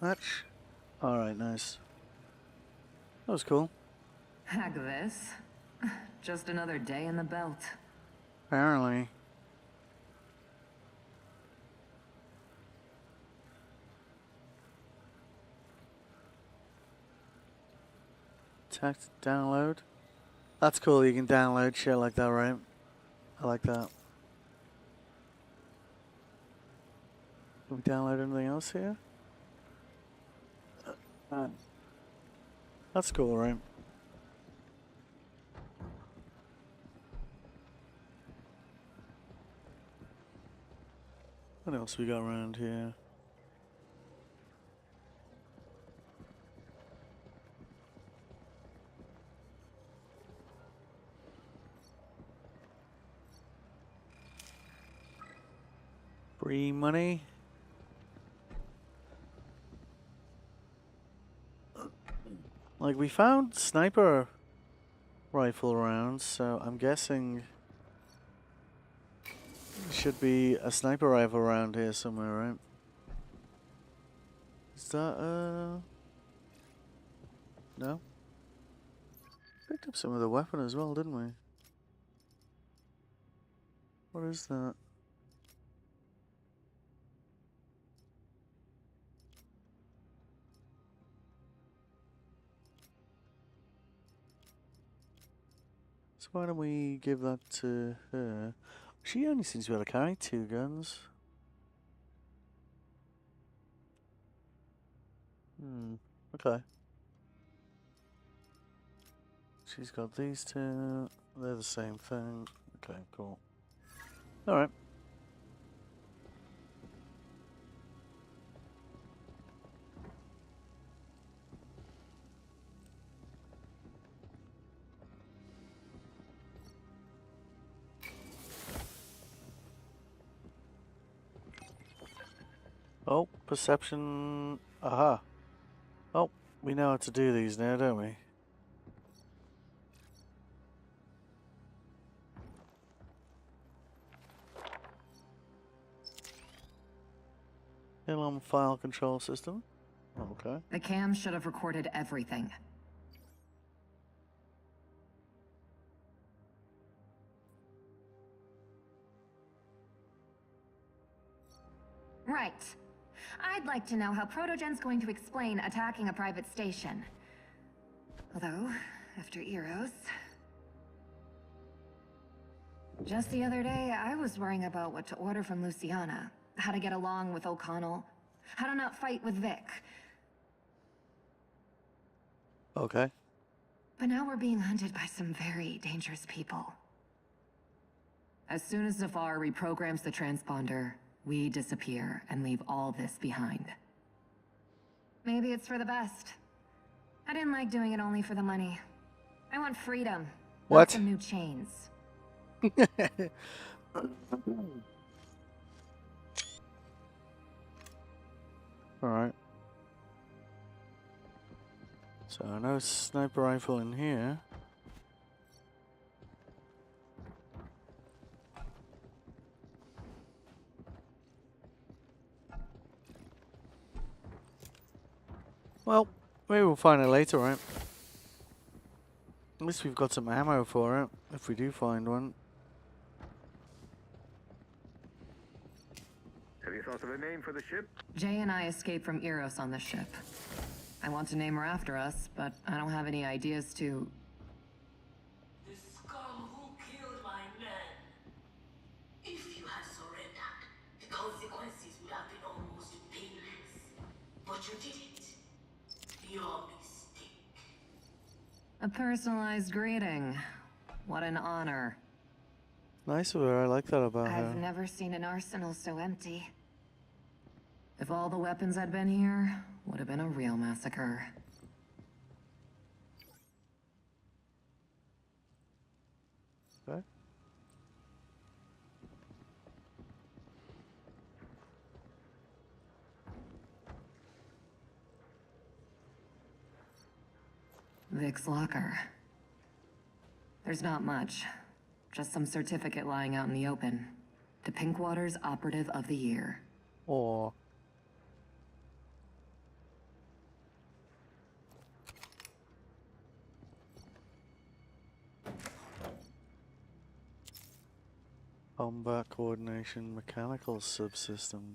Match. Alright, nice. That was cool. Heck this. Just another day in the belt. Apparently. Text download. That's cool, you can download shit like that, right? I like that. Can we download anything else here? That's cool, right? What else we got around here? Free money. Like, we found sniper rifle rounds, so I'm guessing there should be a sniper rifle around here somewhere, right? Is that, no? Picked up some of the weapon as well, didn't we? What is that? So why don't we give that to her? She only seems to be able to carry 2 guns. Okay. She's got these 2. They're the same thing. Okay, cool. Alright. Oh, perception. Aha. Oh, we know how to do these now, don't we? Hill file control system. Okay. The cam should have recorded everything. Right. I'd like to know how Protogen's going to explain attacking a private station. Although, after Eros... Just the other day, I was worrying about what to order from Luciana. How to get along with O'Connell. How to not fight with Vic. Okay. But now we're being hunted by some very dangerous people. As soon as Zafar reprograms the transponder, we disappear and leave all this behind. Maybe it's for the best. I didn't like doing it only for the money. I want freedom. What? Not some new chains. Alright. So, no sniper rifle in here. Well, maybe we'll find it later, right? At least we've got some ammo for it, if we do find one. Have you thought of a name for the ship? Jay and I escaped from Eros on the ship. I want to name her after us, but I don't have any ideas to... The scum who killed my men. If you had surrendered, the consequences would have been almost painless. But you didn't. Your mistake. A personalized greeting. What an honor. Nice of her, I like that about I've her. never seen an arsenal so empty. If all the weapons had been here, would have been a real massacre. Okay. Vic's locker. There's not much. Just some certificate lying out in the open. The Pinkwater's Operative of the Year. Or combat coordination mechanical subsystem.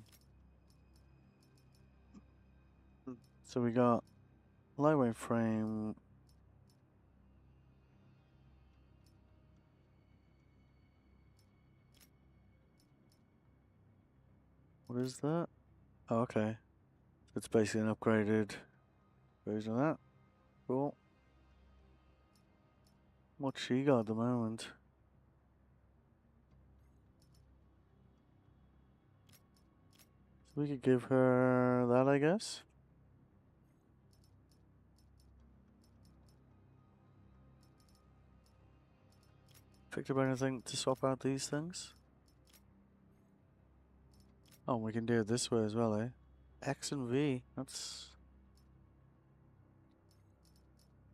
So we got lightweight frame. What is that? Oh, okay. It's basically an upgraded version of that. Cool. What's she got at the moment? So we could give her that, I guess. Picked up anything to swap out these things? Oh, we can do it this way as well, eh? X and V. That's...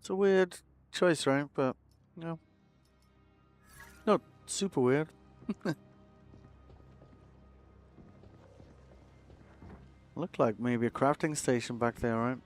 It's a weird choice, right? But, you know, not super weird. Looked like maybe a crafting station back there, right?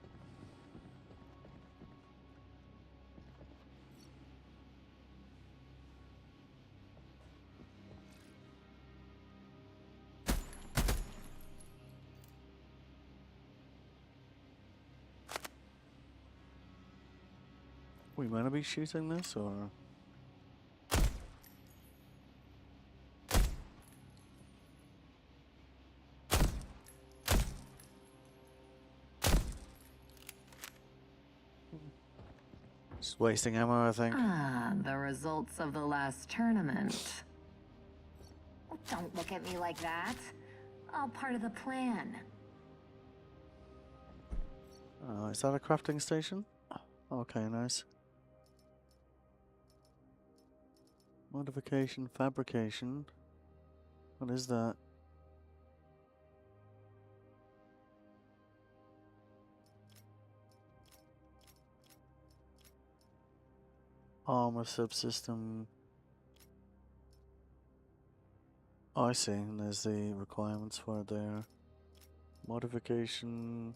We might be shooting this, or... Just wasting ammo, I think. Ah, the results of the last tournament. Don't look at me like that. All part of the plan. Is that a crafting station? Okay, nice. Modification, fabrication. What is that? Armor subsystem. Oh, I see. And there's the requirements for it there. Modification.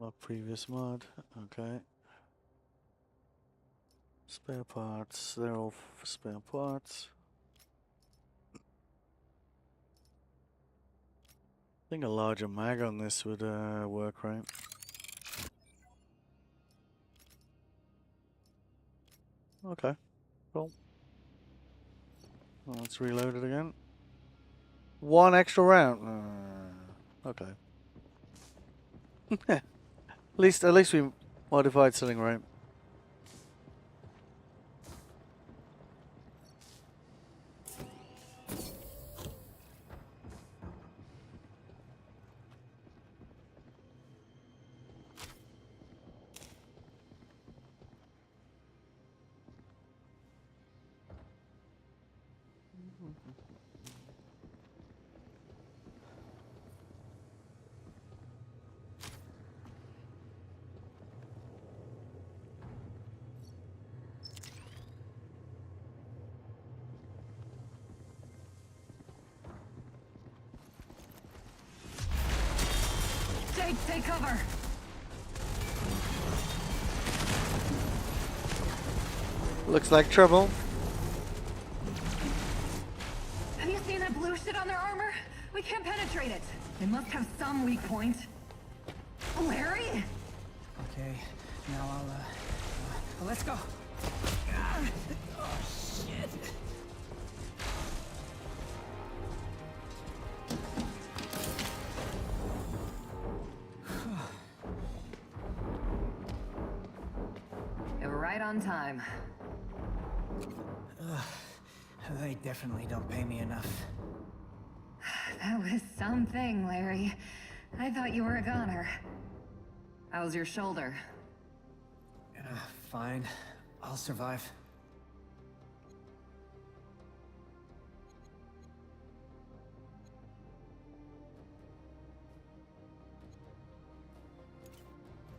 Log previous mod. Okay. Spare parts. They're all for spare parts. I think a larger mag on this would work, right? Okay. Cool. Well, let's reload it again. One extra round. Okay. At least we modified something, right? Take cover! Looks like trouble. Have you seen that blue shit on their armor? We can't penetrate it. They must have some weak point. Larry? Okay, now let's go. Oh, shit. You're right on time. They definitely don't pay me enough. That was something, Larry. I thought you were a goner. How's your shoulder? Fine. I'll survive.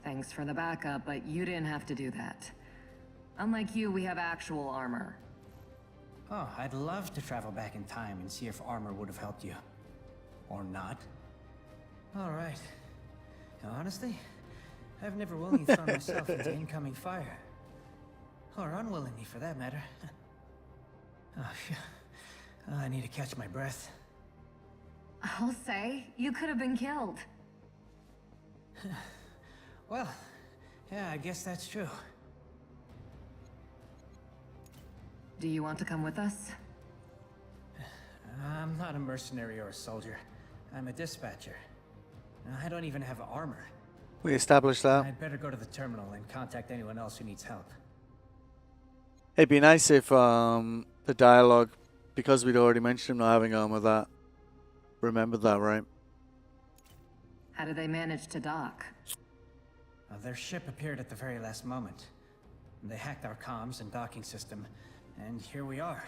Thanks for the backup, but you didn't have to do that. Unlike you, we have actual armor. Oh, I'd love to travel back in time and see if armor would have helped you. Or not. Alright. Honestly, I've never willingly thrown myself into incoming fire. Or unwillingly, for that matter. Oh, shit. I need to catch my breath. I'll say, you could have been killed. Well, yeah, I guess that's true. Do you want to come with us? I'm not a mercenary or a soldier. I'm a dispatcher. I don't even have armor. We established that. I'd better go to the terminal and contact anyone else who needs help. It'd be nice if the dialogue, because we'd already mentioned him not having armor, that remembered that, right? How did they manage to dock? Their ship appeared at the very last moment. They hacked our comms and docking system, and here we are.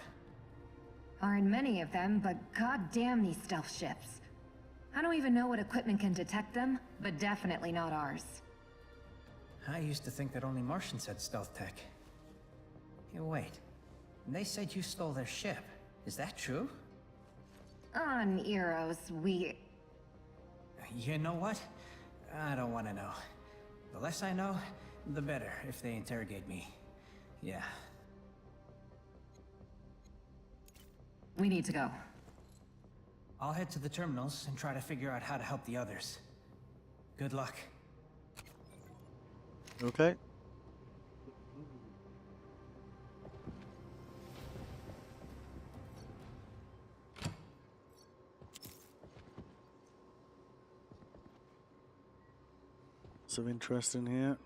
Aren't many of them, but goddamn these stealth ships. I don't even know what equipment can detect them, but definitely not ours. I used to think that only Martians had stealth tech. Hey, wait. They said you stole their ship. Is that true? On Eros, we... You know what? I don't want to know. The less I know, the better if they interrogate me. Yeah. We need to go. I'll head to the terminals and try to figure out how to help the others. Good luck. Okay. Some interest in here.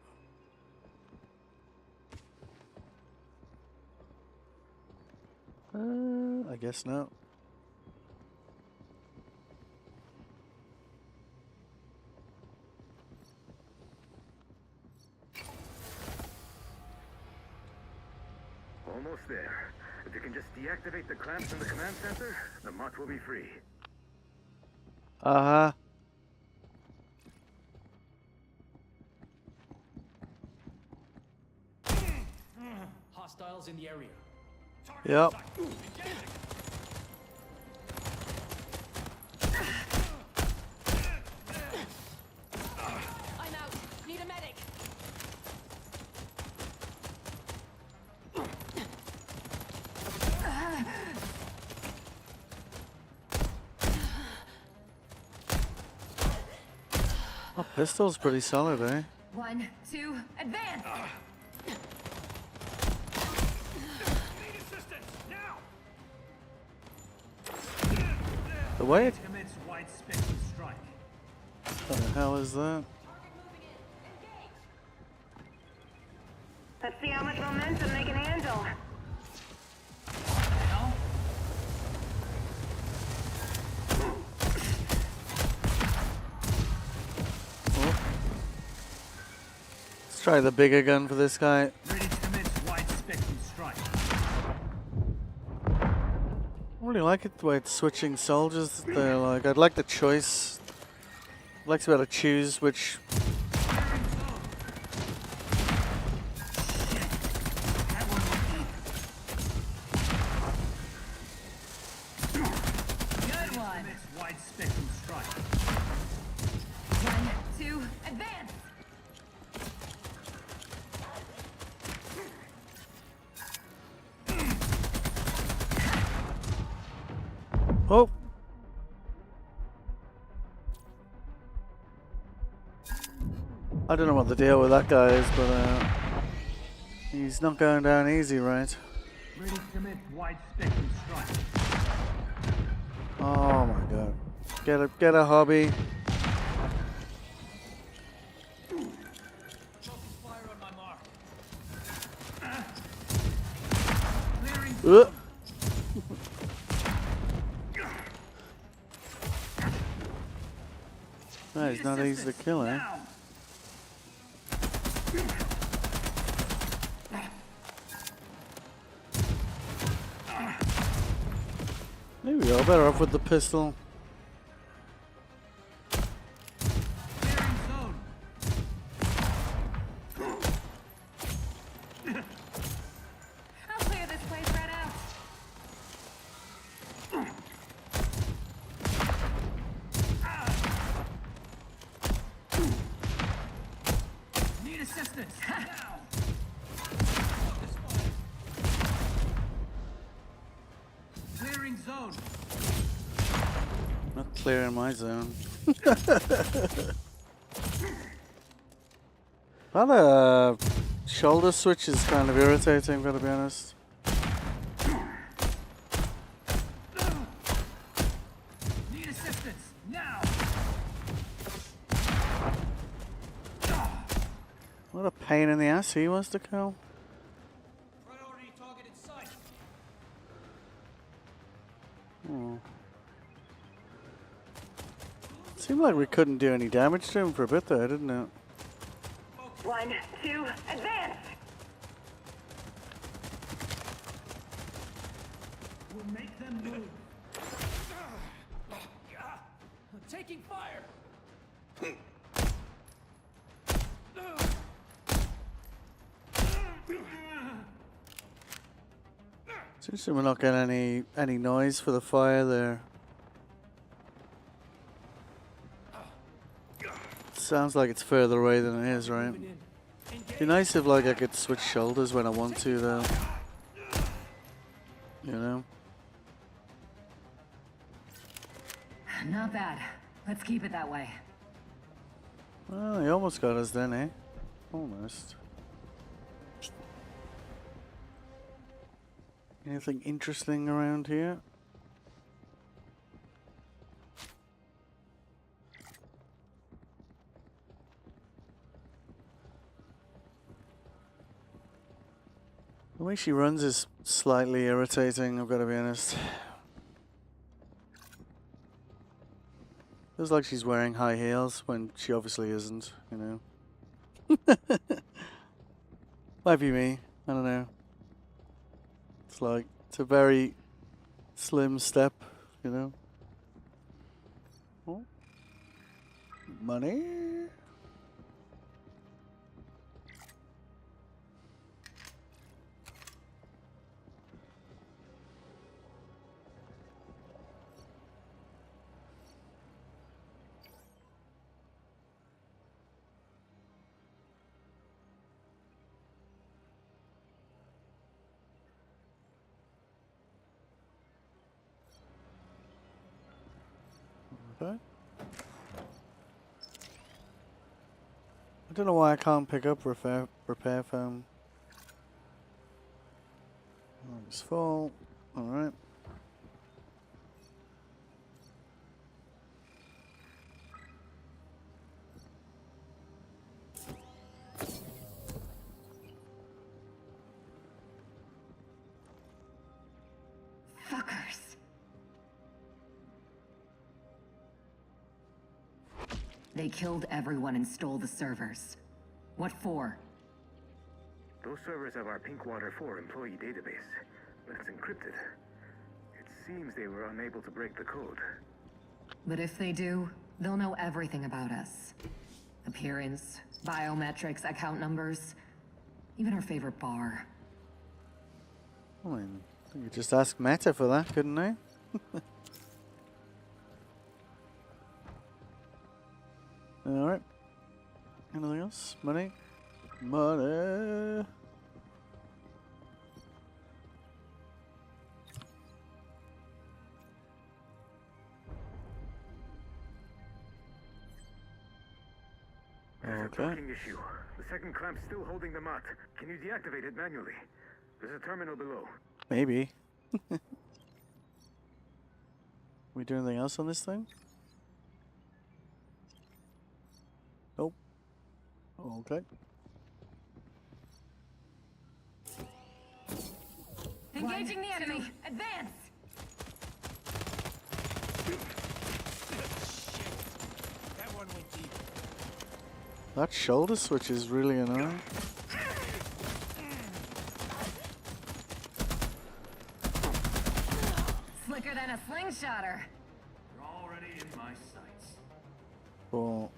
I guess not. Almost there. If you can just deactivate the clamps in the command center, the Mott will be free. Uh-huh. Hostiles in the area. Yep. I'm out. Need a medic. Oh, pistol's pretty solid, eh? 1, 2, advance! The way it... Commence wide spectrum strike. What the hell is that? Let's see how much momentum they can handle. Oh. Let's try the bigger gun for this guy. Ready to commence wide spectrum strike. I really like it the way it's switching soldiers. They're like, I'd like the choice. I'd like to be able to choose which. Good one. Commence wide spectrum strike. 1, 2, advance! Oh! I don't know what the deal with that guy is, but he's not going down easy, right? Ready to commence wide spectrum strike. Oh my god. Get a hobby. Fire on my mark. That is not easy to kill, eh? There we go, better off with the pistol. I'll clear this place right out. Need assistance. Now. Clearing zone. Not clearing my zone. That shoulder switch is kind of irritating, gotta be honest. Need assistance. Now. pain in the ass he wants to kill. Priority target in sight. Hmm. Seemed like we couldn't do any damage to him for a bit there, didn't it? 1, 2, advance! We'll make them move. I'm taking fire. Seems we're not getting any noise for the fire there. Sounds like it's further away than it is, right? Be nice if like I could switch shoulders when I want to, though. You know? Not bad. Let's keep it that way. Well, he almost got us then, eh? Almost. Anything interesting around here? The way she runs is slightly irritating, I've got to be honest. Feels like she's wearing high heels when she obviously isn't, you know. Might be me, I don't know. It's like, it's a very slim step, you know. Oh. Money? Okay. I don't know why I can't pick up repair foam. Oh, it's full. Alright. Fuckers. They killed everyone and stole the servers. What for? Those servers have our Pinkwater 4 employee database, but it's encrypted. It seems they were unable to break the code. But if they do, they'll know everything about us. Appearance, biometrics, account numbers, even our favorite bar. I mean, you could just ask Meta for that, couldn't they? Alright. Anything else? Money? Money! There's a Okay. docking issue. The second clamp's still holding the mott. Can you deactivate it manually? There's a terminal below. Maybe. We do anything else on this thing? Nope. Okay. Engaging the enemy! Advance! That one went deep. That shoulder switch is really annoying. Slicker than a slingshotter. You're already in my sights. Cool.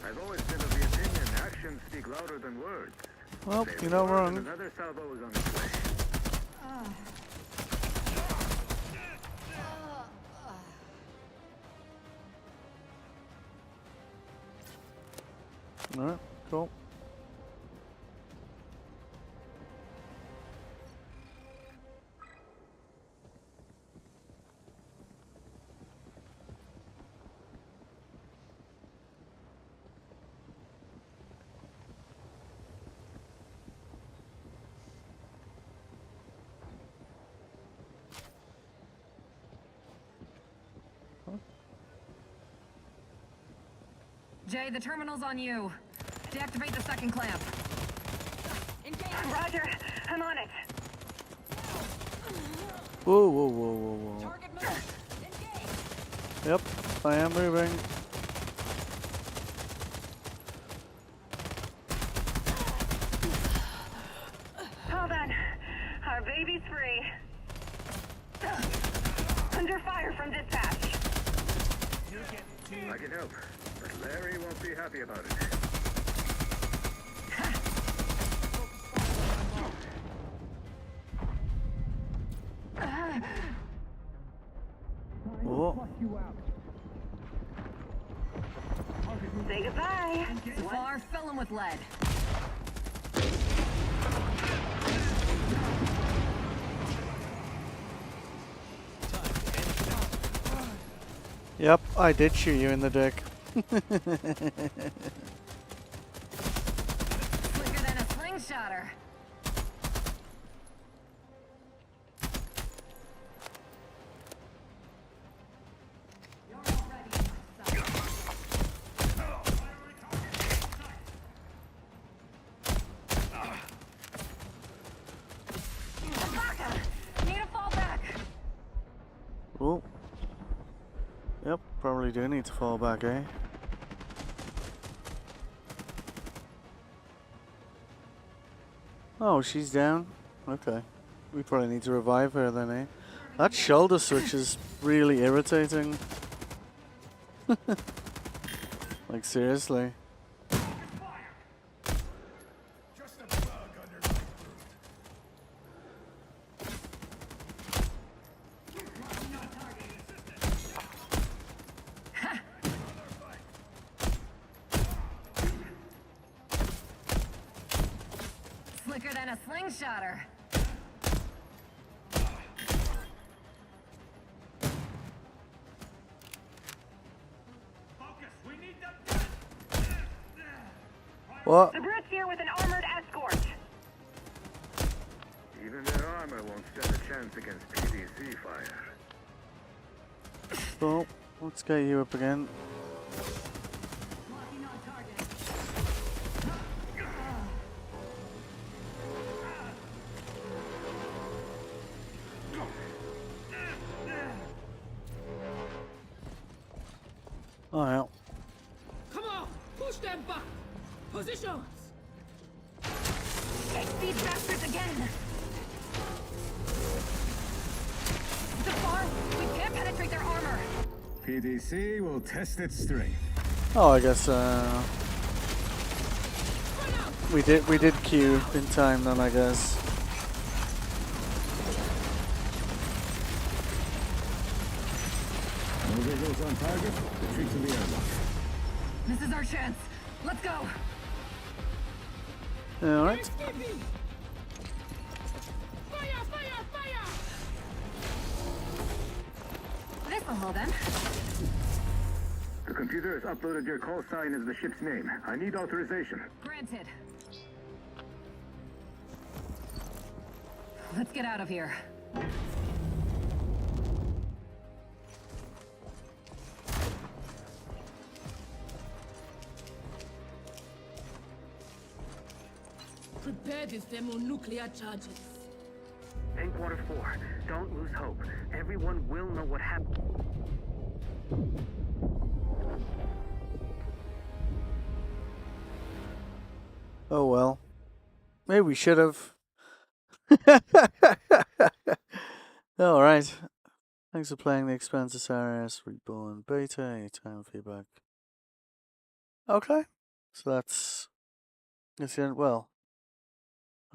I've always been of the opinion actions speak louder than words. Well, you're not wrong. Another salvo is on its way. Alright, cool. Jay, the terminal's on you. Deactivate the second clamp. Engage. Roger. I'm on it. Whoa, whoa, whoa, whoa, whoa. Target moved. Engage. Yep, I am moving. Hold on. Our baby's free. Under fire from dispatch. I can help, but Larry won't be happy about it. Oh. Say goodbye. Far, fill him with lead. Yep, I did shoot you in the dick. Quicker than a slingshotter. Need a fallback. Oh. Yep, probably do need to fall back, eh? Oh, she's down? Okay. We probably need to revive her then, eh? That shoulder switch is really irritating. Like, seriously. Slicker than a slingshotter. What? The Brute's here with an armored escort. Even their armor won't stand a chance against PVC fire. Oh, let's get you up again. Oh, hell. Come on, push them back. Positions. Take these bastards again. The far, we can't penetrate their armor. PDC will test its strength. Oh, I guess, we did queue in time then, I guess. No visuals on target. Retreat to the airlock. This is our chance. Let's go. Alright. Fire, fire, fire. This'll hold them. The computer has uploaded your call sign as the ship's name. I need authorization. Granted. Let's get out of here. Prepare the thermonuclear charges. Pinkwater 4, don't lose hope. Everyone will know what happened. Oh well. Maybe we should have. Alright. Thanks for playing the Expanse Osiris Reborn Beta. Anytime feedback. Okay. So that's the end. Well.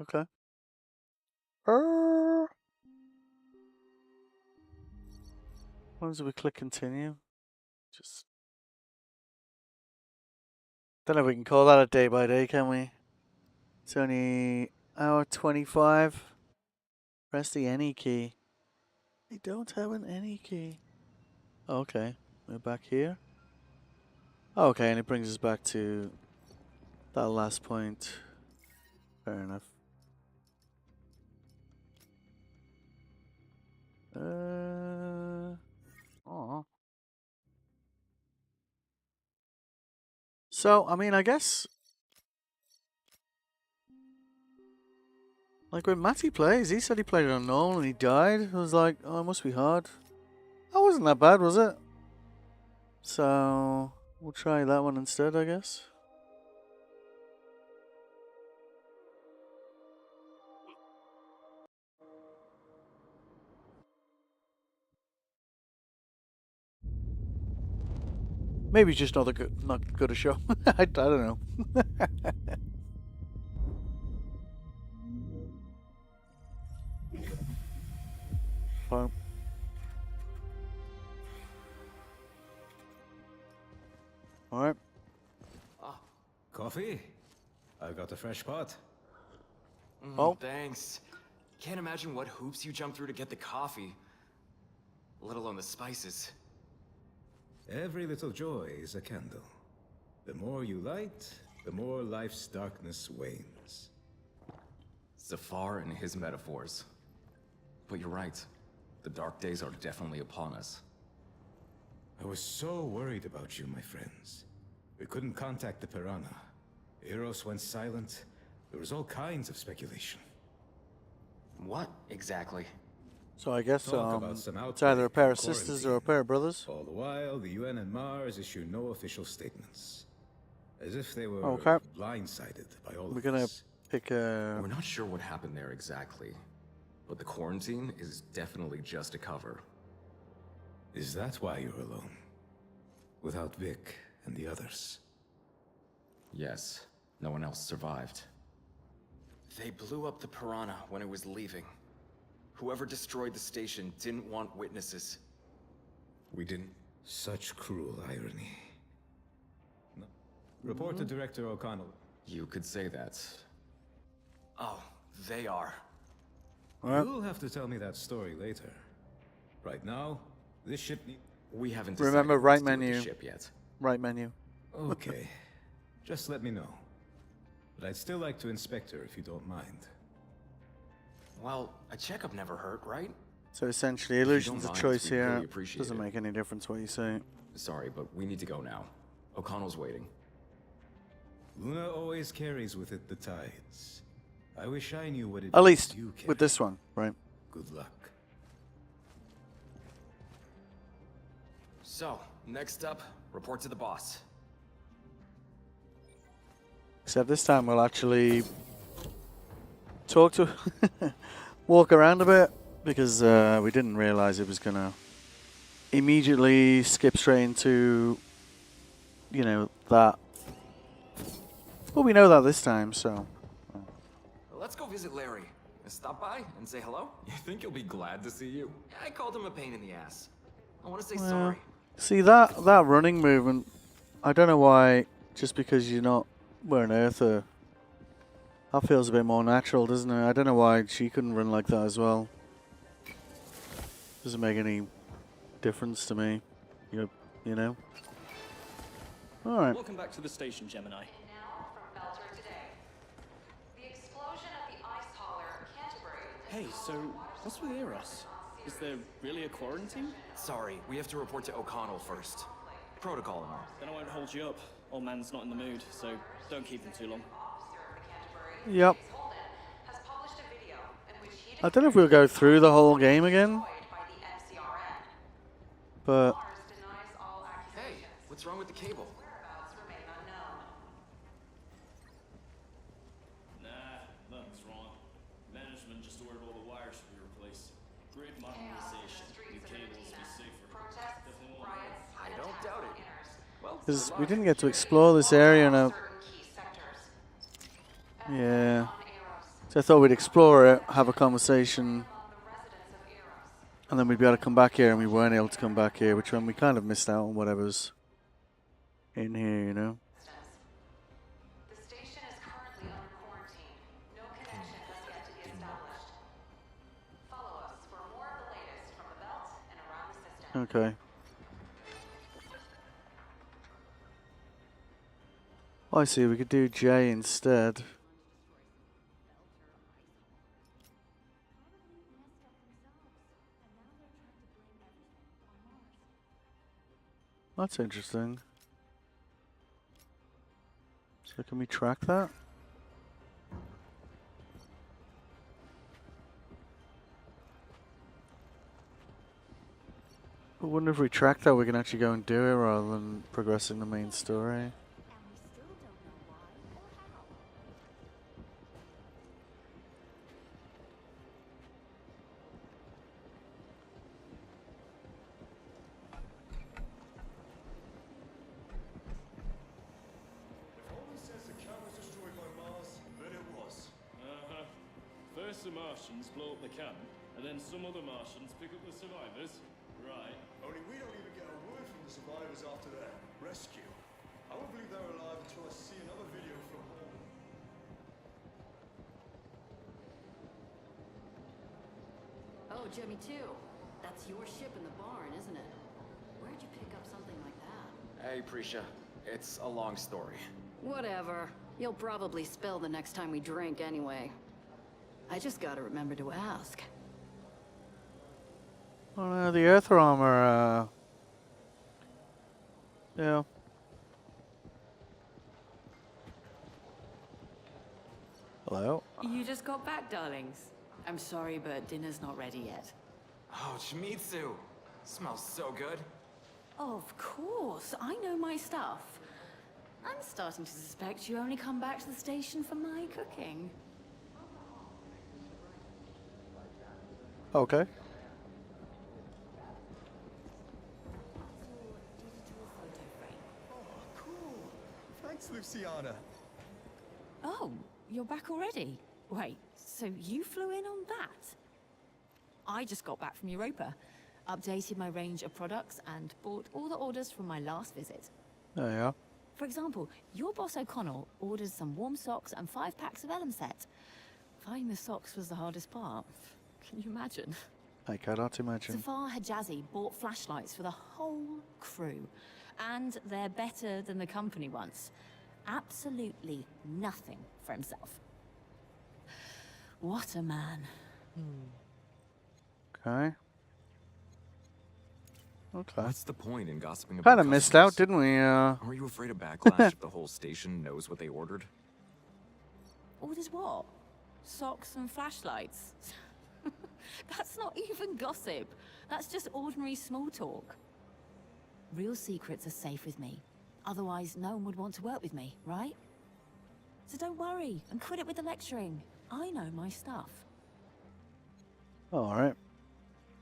Okay. Once we click continue. Just don't know if we can call that a day by day, can we? It's only hour 25. Press the any key. I don't have an any key. Okay, we're back here. Okay, and it brings us back to that last point. Fair enough. Oh. So, I mean, I guess, like when Matty plays, he said he played it on normal and he died. I was like, oh, it must be hard. That wasn't that bad, was it? So, we'll try that one instead, I guess. Maybe just not good a show. I don't know. Fine. All right. Ah, coffee? I got a fresh pot. Oh. Thanks. Can't imagine what hoops you jumped through to get the coffee. Let alone the spices. Every little joy is a candle. The more you light, the more life's darkness wanes. Zafar and his metaphors. But you're right. The dark days are definitely upon us. I was so worried about you, my friends. We couldn't contact the Piranha. Eros went silent. There was all kinds of speculation. What exactly? So I guess Talk about it's some either a pair of outbreak sisters quarantine. or a pair of brothers. All the while, the UN and Mars issue no official statements. As if they were Okay. blindsided by all We're of gonna this. pick a. We're not sure what happened there exactly. But the quarantine is definitely just a cover. Is that why you're alone? Without Vic and the others? Yes, no one else survived. They blew up the Piranha when it was leaving. Whoever destroyed the station didn't want witnesses. We didn't. Such cruel irony. No. Report to Director O'Connell. You could say that. Oh, they are. You'll have to tell me that story later. Right now, this ship We haven't Remember, decided what right to do with the menu. ship yet. Right menu. Okay. Just let me know. But I'd still like to inspect her if you don't mind. Well, a checkup never hurt, right? So essentially, If you illusions don't of mind, choice we'd here. really appreciate Doesn't it. make any difference what you say. Sorry, but we need to go now. O'Connell's waiting. Luna always carries with it the tides. I wish I knew what it At is least you carry. with this one, right? Good luck. So, next up, report to the boss. Except this time we'll actually talk to, walk around a bit because we didn't realize it was gonna immediately skip straight into, you know, that. Well, we know that this time, so. Let's go visit Larry. Stop by and say hello. You think he'll be glad to see you? I called him a pain in the ass. I want to say Well, sorry. see that running movement. I don't know why. Just because you're not wearing Earther, that feels a bit more natural, doesn't it? I don't know why she couldn't run like that as well. Doesn't make any difference to me. You know. All right. Welcome back to the station, Gemini. Now from Belter today. The explosion at the ice hauler Canterbury. Hey, so what's with Eros? Is there really a quarantine? Sorry, we have to report to O'Connell first. Protocol and all. Then I won't hold you up. Old man's not in the mood, so don't keep him too long. Yep. I don't know if we'll go through the whole game again, but Hey, what's wrong with the cable? Nah, nothing's wrong. Management just ordered all the wires to be replaced. Grid modernization. New cables be safer. Definitely won't work. I don't doubt it. Well, because we didn't get to explore this area now. Yeah. So I thought we'd explore it, have a conversation, and then we'd be able to come back here, and we weren't able to come back here, which one we kind of missed out on whatever's in here, you know. The station is currently under quarantine. No connection has yet to be established. Follow us for more of the latest from the belt and around the system. Okay. Oh, I see. We could do J instead. That's interesting. So can we track that? I wonder if we track that we can actually go and do it rather than progressing the main story. First the Martians blow up the camp, and then some other Martians pick up the survivors. Right. Only we don't even get a word from the survivors after their rescue. I won't believe they're alive until I see another video from home. Oh, Jimmy, too. That's your ship in the barn, isn't it? Where'd you pick up something like that? Hey, Prisha. It's a long story. Whatever. You'll probably spill the next time we drink anyway. I just gotta remember to ask. Oh no, the Earth armor, yeah. Hello? You just got back, darlings. I'm sorry, but dinner's not ready yet. Oh, Shimizu! Smells so good. Of course, I know my stuff. I'm starting to suspect you only come back to the station for my cooking. Okay. Thanks, Luciana. Oh, you're back already? Wait, so you flew in on that? I just got back from Europa, updated my range of products, and bought all the orders from my last visit. There you are. For example, your boss O'Connell ordered some warm socks and 5 packs of Elm set. Finding the socks was the hardest part. Can you imagine? I cannot imagine. Zafar Hijazi bought flashlights for the whole crew. And they're better than the company ones. Absolutely nothing for himself. What a man. Okay. Okay. What's the point in gossiping about Kind of missed out, didn't we? Are you afraid of backlash if the whole station knows what they ordered? Orders what? Socks and flashlights? That's not even gossip. That's just ordinary small talk. Real secrets are safe with me. Otherwise, no one would want to work with me, right? So don't worry, and quit it with the lecturing. I know my stuff. Alright.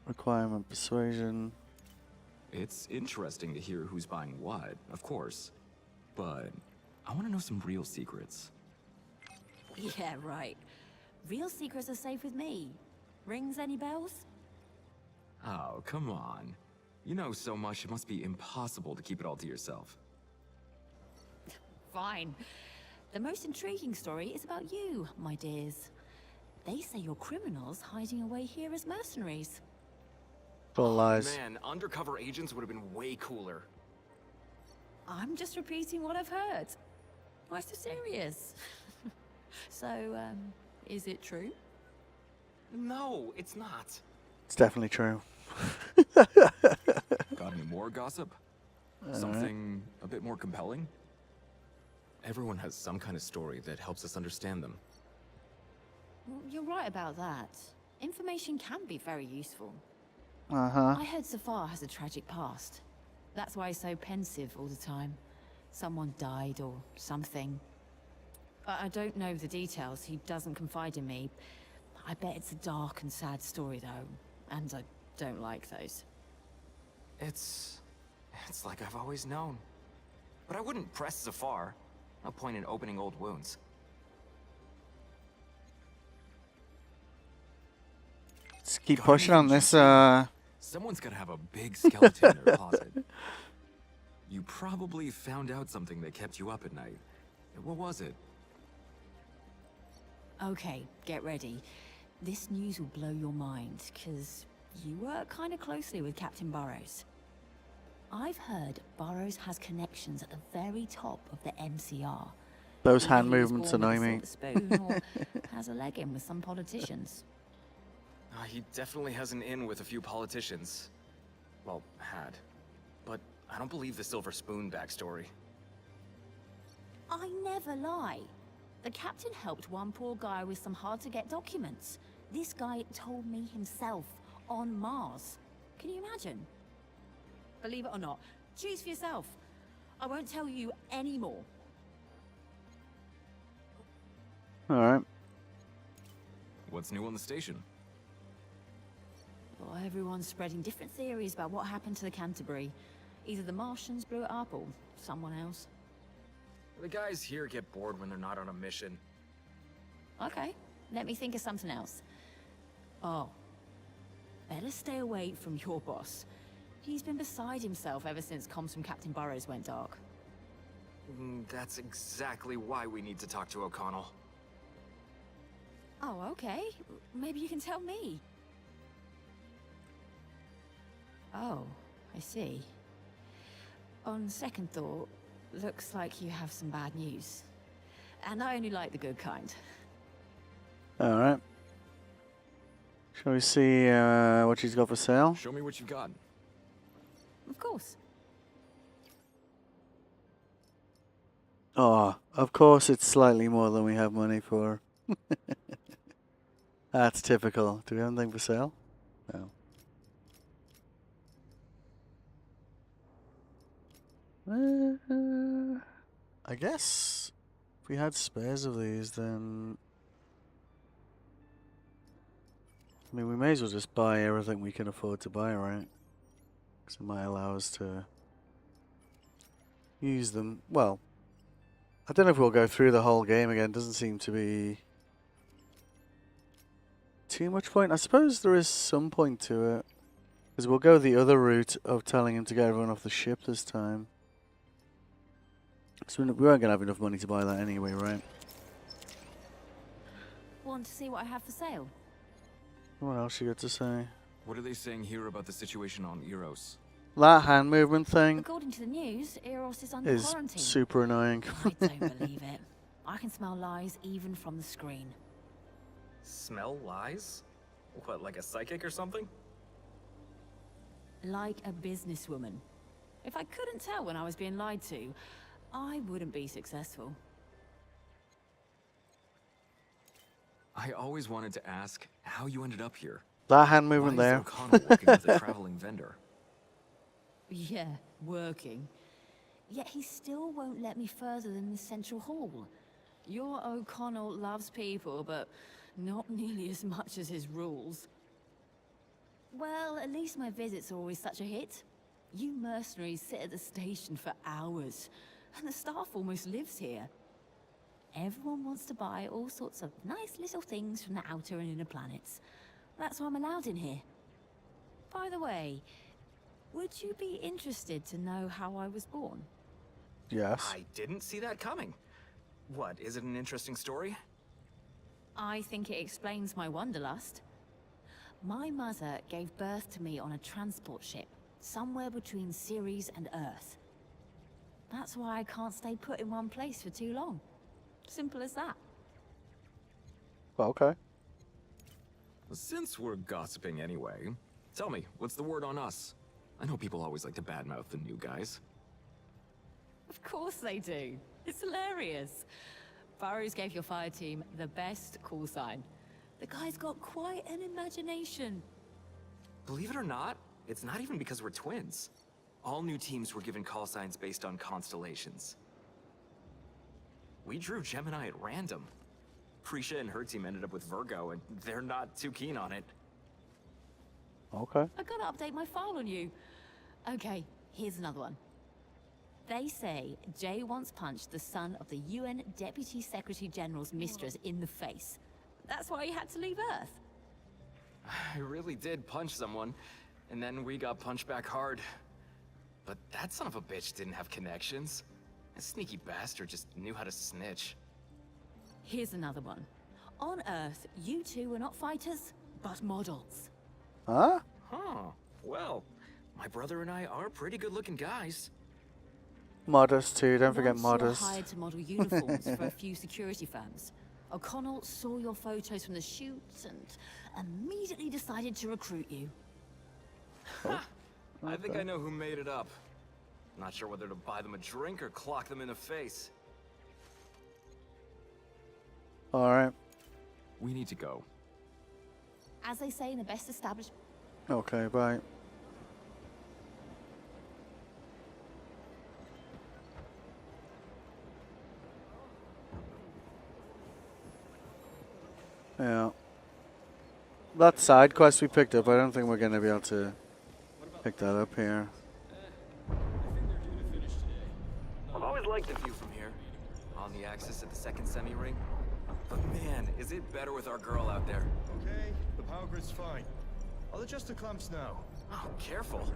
Requirement persuasion. It's interesting to hear who's buying what, of course. But I want to know some real secrets. Yeah, right. Real secrets are safe with me. Rings any bells? Oh, come on. You know so much it must be impossible to keep it all to yourself. Fine. The most intriguing story is about you, my dears. They say you're criminals hiding away here as mercenaries. Full lies. Man, undercover agents would have been way cooler. I'm just repeating what I've heard. Why so serious? So, is it true? No, it's not. It's definitely true. Got any more gossip? Something a bit more compelling? Everyone has some kind of story that helps us understand them. Well, you're right about that. Information can be very useful. Uh-huh. I heard Zafar has a tragic past. That's why he's so pensive all the time. Someone died or something. I don't know the details. He doesn't confide in me. I bet it's a dark and sad story, though. And I don't like those. It's like I've always known. But I wouldn't press Zafar. No point in opening old wounds. Let's keep pushing on this, Someone's gotta have a big skeleton in their closet. You probably found out something that kept you up at night. What was it? Okay, get ready. This news will blow your mind, because you work kind of closely with Captain Burrows. I've heard Burrows has connections at the very top of the MCR. Those Either hand he was movements born with a annoy me. silver spoon, or has a leg in with some politicians. He definitely has an in with a few politicians. Well, had. But I don't believe the silver spoon backstory. I never lie. The captain helped one poor guy with some hard-to-get documents. This guy told me himself, on Mars. Can you imagine? Believe it or not, choose for yourself. I won't tell you any more. Alright. What's new on the station? Well, everyone's spreading different theories about what happened to the Canterbury. Either the Martians blew it up or someone else. The guys here get bored when they're not on a mission. Okay, let me think of something else. Oh. Better stay away from your boss. He's been beside himself ever since comms from Captain Burrows went dark. That's exactly why we need to talk to O'Connell. Oh, okay. Maybe you can tell me. Oh, I see. On second thought, looks like you have some bad news. And I only like the good kind. Alright. Shall we see what she's got for sale? Show me what you got. Of course. Oh, of course it's slightly more than we have money for. That's typical. Do we have anything for sale? No. I guess if we had spares of these, then I mean, we may as well just buy everything we can afford to buy, right? Because it might allow us to use them. Well, I don't know if we'll go through the whole game again. Doesn't seem to be too much point. I suppose there is some point to it. Because we'll go the other route of telling him to get everyone off the ship this time. So we weren't going to have enough money to buy that anyway, right? Want to see what I have for sale? What else you got to say? What are they saying here about the situation on Eros? That hand movement thing According to the news, Eros is under is quarantine. super annoying. I don't believe it. I can smell lies even from the screen. Smell lies? What, like a psychic or something? Like a businesswoman. If I couldn't tell when I was being lied to, I wouldn't be successful. I always wanted to ask how you ended up here. That hand movement Why is there. O'Connell working with a traveling vendor? Yeah, working. Yet he still won't let me further than the central hall. Your O'Connell loves people, but not nearly as much as his rules. Well, at least my visits are always such a hit. You mercenaries sit at the station for hours, and the staff almost lives here. Everyone wants to buy all sorts of nice little things from the outer and inner planets. That's why I'm allowed in here. By the way, would you be interested to know how I was born? Yes. I didn't see that coming. What, is it an interesting story? I think it explains my wanderlust. My mother gave birth to me on a transport ship, somewhere between Ceres and Earth. That's why I can't stay put in one place for too long. Simple as that. Well, okay. Since we're gossiping anyway, tell me, what's the word on us? I know people always like to badmouth the new guys. Of course they do. It's hilarious. Burrows gave your fire team the best call sign. The guy's got quite an imagination. Believe it or not, it's not even because we're twins. All new teams were given call signs based on constellations. We drew Gemini at random. Prisha and her team ended up with Virgo, and they're not too keen on it. Okay. I gotta update my file on you. Okay, here's another one. They say Jay once punched the son of the UN Deputy Secretary General's mistress in the face. That's why he had to leave Earth. I really did punch someone, and then we got punched back hard. But that son of a bitch didn't have connections. That sneaky bastard just knew how to snitch. Here's another one. On Earth, you two were not fighters, but models. Huh? Huh. Well, my brother and I are pretty good-looking guys. Modest too, don't forget Once modest. You were hired to model uniforms for a few security firms. O'Connell saw your photos from the shoots and immediately decided to recruit you. I think I know who made it up. Not sure whether to buy them a drink or clock them in the face. Alright. We need to go. As they say in the best establishment. Okay, bye. Yeah. That side quest we picked up, I don't think we're going to be able to pick that up here. I've always liked the view from here. On the axis at the second semi-ring. But man, is it better with our girl out there. Okay, the power grid's fine. I'll adjust the clamps now. Oh, careful.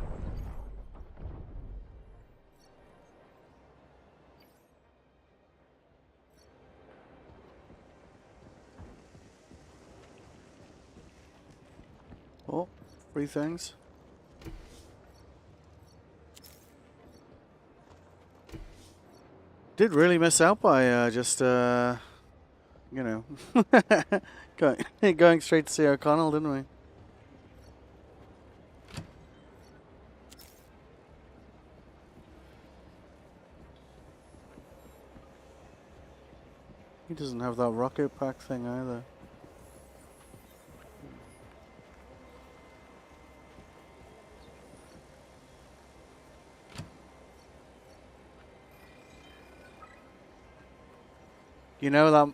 Oh, free things. Did really miss out by just, you know, going straight to see O'Connell, didn't we? He doesn't have that rocket pack thing either. You know that...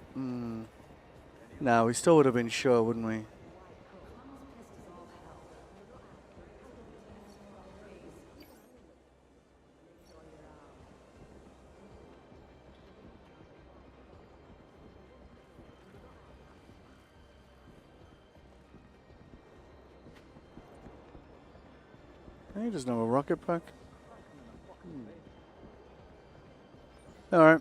No, we still would have been sure, wouldn't we? He doesn't have a rocket pack. Alright.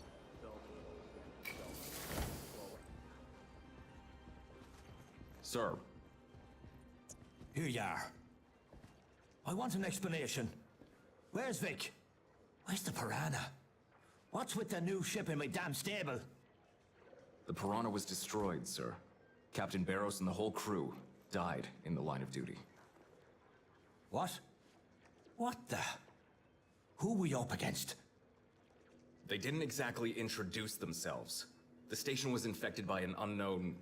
Sir. Here you are. I want an explanation. Where's Vic? Where's the Piranha? What's with the new ship in my damn stable? The Piranha was destroyed, sir. Captain Barros and the whole crew died in the line of duty. What? What the? Who were you up against? They didn't exactly introduce themselves. The station was infected by an unknown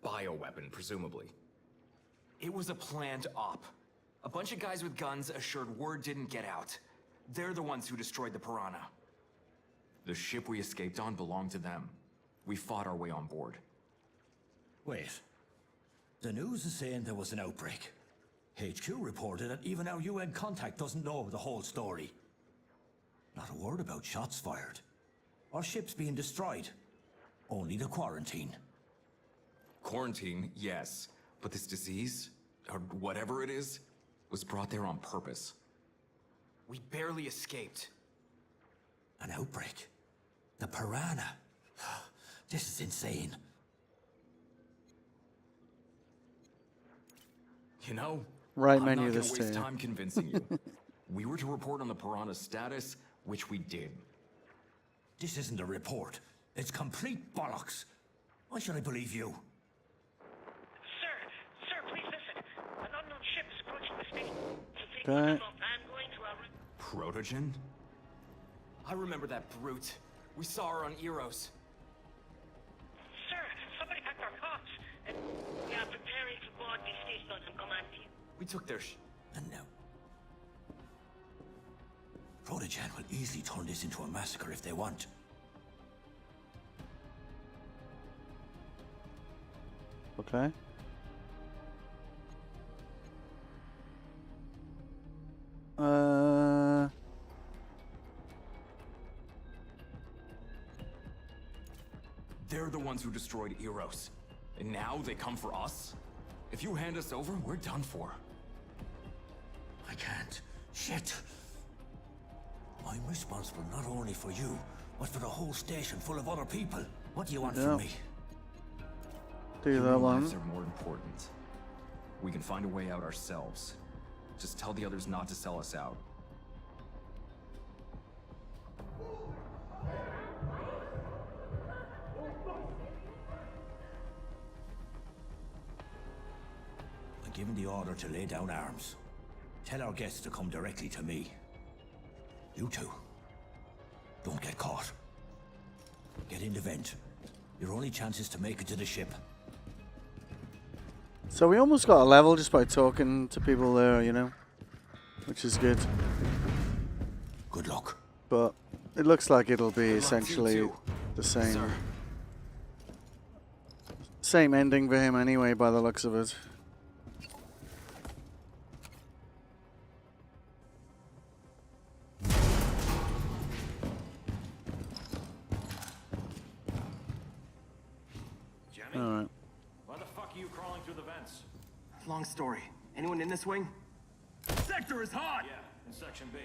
bioweapon, presumably. It was a planned op. A bunch of guys with guns assured word didn't get out. They're the ones who destroyed the Piranha. The ship we escaped on belonged to them. We fought our way on board. Wait. The news is saying there was an outbreak. HQ reported that even our UN contact doesn't know the whole story. Not a word about shots fired. Or ships being destroyed. Only the quarantine. Quarantine, yes. But this disease, or whatever it is, was brought there on purpose. We barely escaped. An outbreak? The Piranha? This is insane. You know, right I'm menu not this gonna waste time. time convincing you. We were to report on the Piranha's status, which we did. This isn't a report. It's complete bollocks. Why should I believe you? Sir, please listen. An unknown ship is approaching the station. Okay. I'm going to Protogen? I remember that brute. We saw her on Eros. Sir, somebody packed our comms. And we are preparing to board the station on command team. We took their And now... Protogen will easily turn this into a massacre if they want. Okay. They're the ones who destroyed Eros. And now they come for us? If you hand us over, we're done for. I can't. Shit. I'm responsible not only for you, but for the whole station full of other people. What do you want from me? Do that Human one. lives are more important. We can find a way out ourselves. Just tell the others not to sell us out. I'm giving the order to lay down arms. Tell our guests to come directly to me. You two. Don't get caught. Get in the vent. Your only chance is to make it to the ship. So we almost got a level just by talking to people there, you know, which is good. Good luck. But it looks like it'll be Good luck to you essentially too, the same. sir. Same ending for him anyway, by the looks of it. Jemmy? Alright. Why the fuck are you crawling through the vents? Long story. Anyone in this wing? Sector is hot! Yeah, in Section B.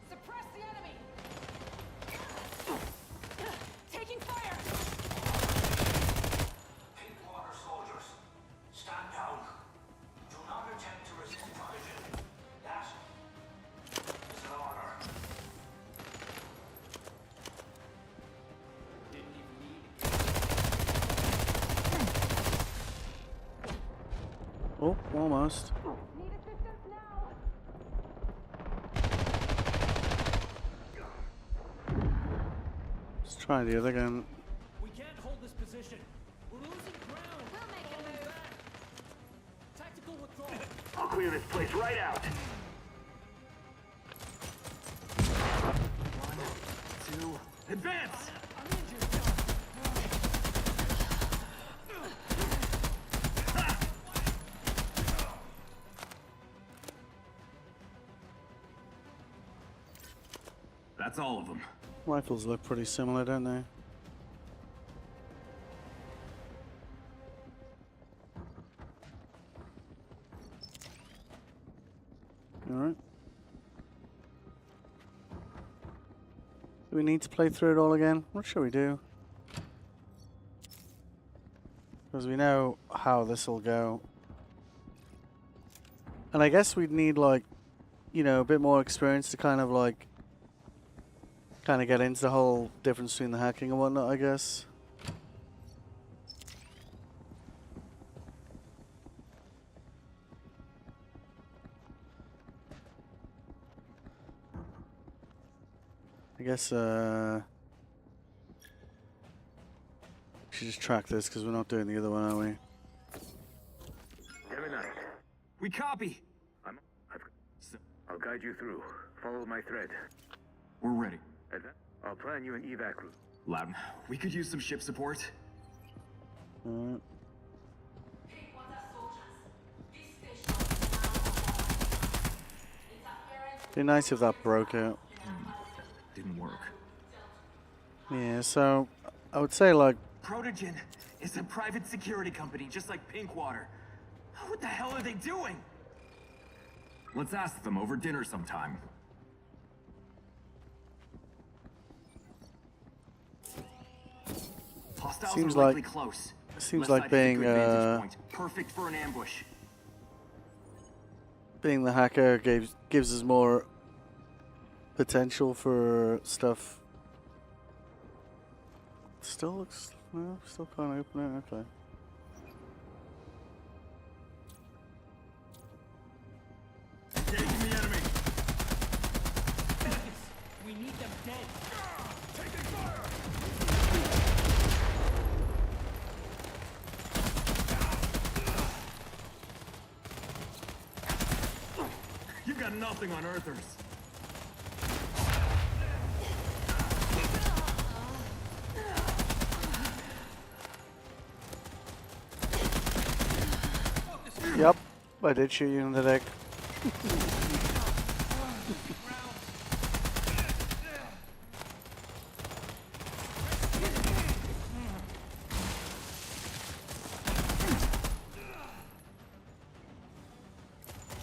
Suppress the enemy! Taking fire! Pinkwater soldiers, stand down. Do not attempt to resist collision. That is an order. Didn't even need Oh, almost. Need assistance now! Let's try the other gun. We can't hold this position. We're losing ground. We'll make it move. Tactical withdrawal. I'll clear this place right out. 1, 2, advance! That's all of them. Rifles look pretty similar, don't they? Alright. Do we need to play through it all again? What should we do? Because we know how this will go. And I guess we'd need, like, you know, a bit more experience to kind of get into the whole difference between the hacking and whatnot, I guess. I guess, we should just track this because we're not doing the other one, are we? Gemini, We copy. I'll guide you through. Follow my thread. We're ready. I'll plan you an evac route. Loudon, we could use some ship support. Alright. Be nice if that broke out. Didn't work. Yeah, so I would say, like, Protogen is a private security company, just like Pinkwater. What the hell are they doing? Let's ask them over dinner sometime. Hostiles Seems are likely like- close. seems Left like side is a being, good vantage point. Perfect for an ambush. being the hacker gives us more potential for stuff. Still looks, no, still can't open it. Okay. Engaging the enemy. We need them dead. Taking fire. You've got nothing on Earthers. Yep, I did shoot you in the dick.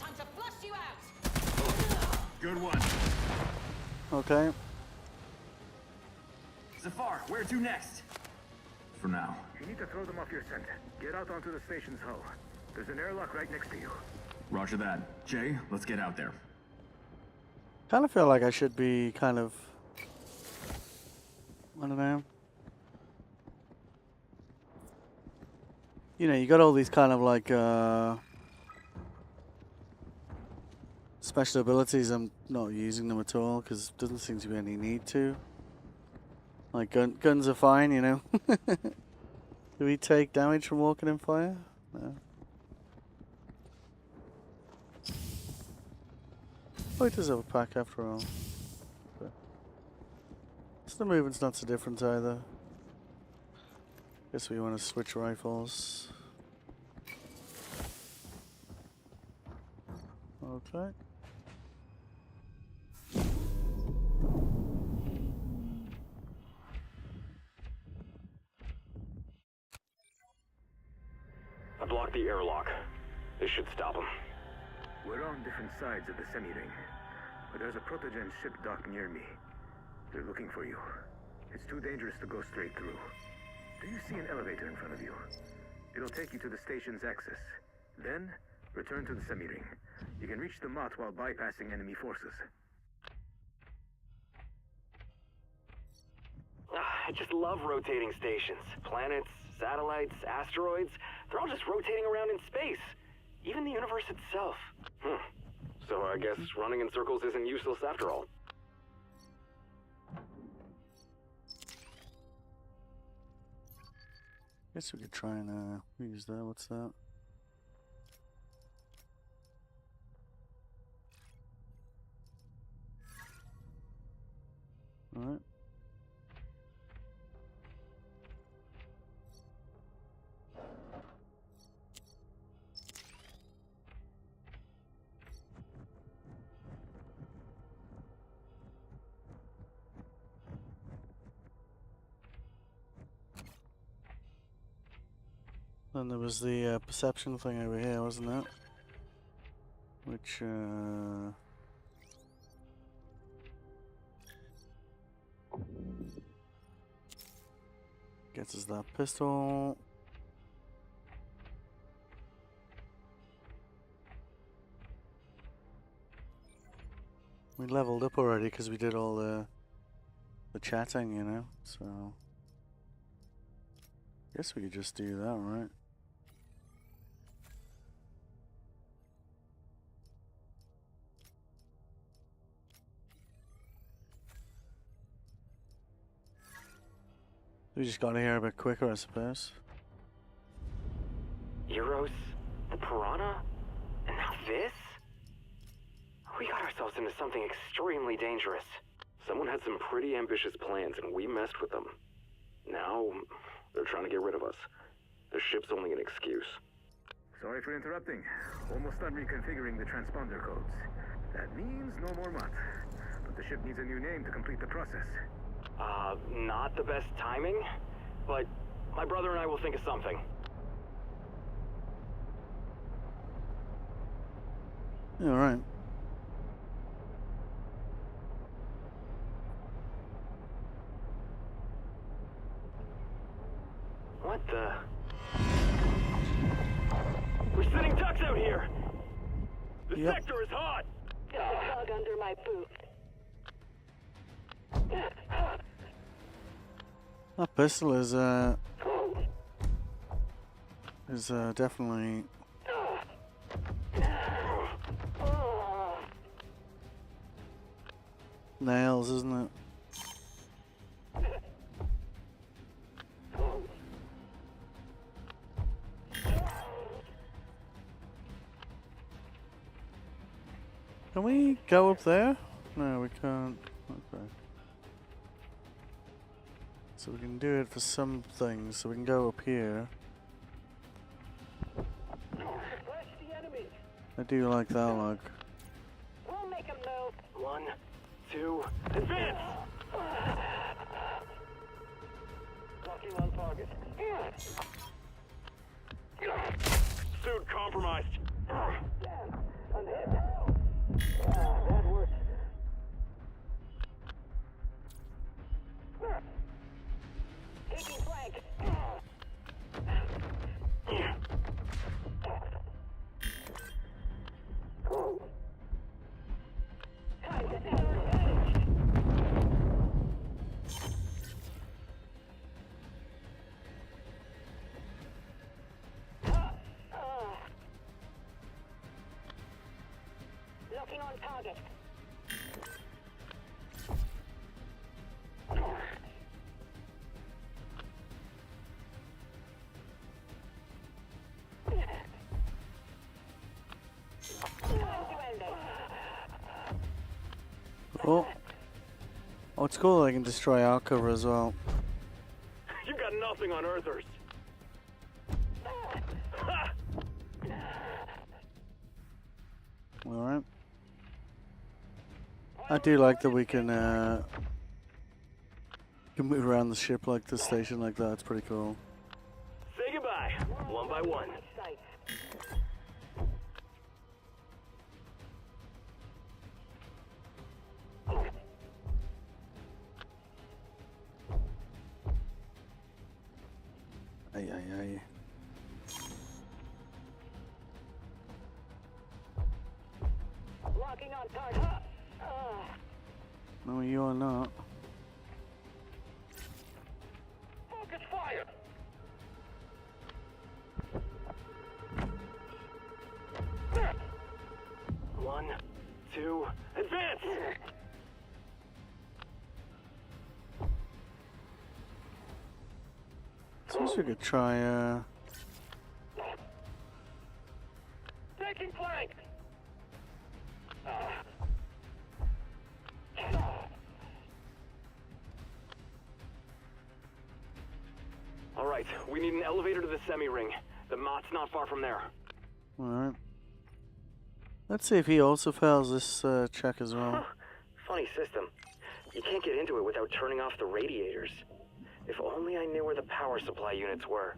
Time to flush you out! Good one. Okay. Zafar, where to next? For now. You need to throw them off your scent. Get out onto the station's hull. There's an airlock right next to you. Roger that. Jay, let's get out there. Kind of feel like I should be kind of, I don't know. You know, you got all these kind of like special abilities. I'm not using them at all because doesn't seem to be any need to. Like, guns are fine, you know. Do we take damage from walking in fire? No. Oh, it does have a pack after all. Okay. So the movement's not so different either. Guess we want to switch rifles. Okay. I blocked the airlock. This should stop them. We're on different sides of the semi-ring, but there's a protogen ship docked near me. They're looking for you. It's too dangerous to go straight through. Do you see an elevator in front of you? It'll take you to the station's access. Then, return to the semi-ring. You can reach the Mott while bypassing enemy forces. I just love rotating stations. Planets, satellites, asteroids, they're all just rotating around in space. Even the universe itself. So I guess running in circles isn't useless after all. Guess we could try and use that. What's that? Alright. Then there was the perception thing over here, wasn't it? Which, gets us that pistol. We leveled up already because we did all the chatting, you know, so guess we could just do that, right? We just got here a bit quicker, I suppose. Euros? The Piranha? And now this? We got ourselves into something extremely dangerous. Someone had some pretty ambitious plans and we messed with them. Now, they're trying to get rid of us. The ship's only an excuse. Sorry for interrupting. Almost done reconfiguring the transponder codes. That means no more Mott. But the ship needs a new name to complete the process. Not the best timing, but my brother and I will think of something. Yeah, alright. What the? We're sitting ducks out here! The sector is hot! There's a bug under my boot. That pistol is definitely nails, isn't it? Can we go up there? No, we can't. Okay. So we can do it for some things. So we can go up here. I do like that look. We'll make him move. 1, 2, advance! Locking on target. Suit compromised. Damn, I'm hit. That works. Taking flank. Locking on target. Oh. Oh, it's cool I can destroy our cover as well. You've got nothing on Earthers. Alright. I do like that we can move around the ship like the station like that. It's pretty cool. Say goodbye, one by one. Ay, ay, ay. Locking on target. No, you are not. Focus fire. 1, 2, advance! Suppose we could try, Taking flank. All right, we need an elevator to the semi-ring. The Mott's not far from there. Alright. Let's see if he also fails this check as well. Funny system. You can't get into it without turning off the radiators. If only I knew where the power supply units were.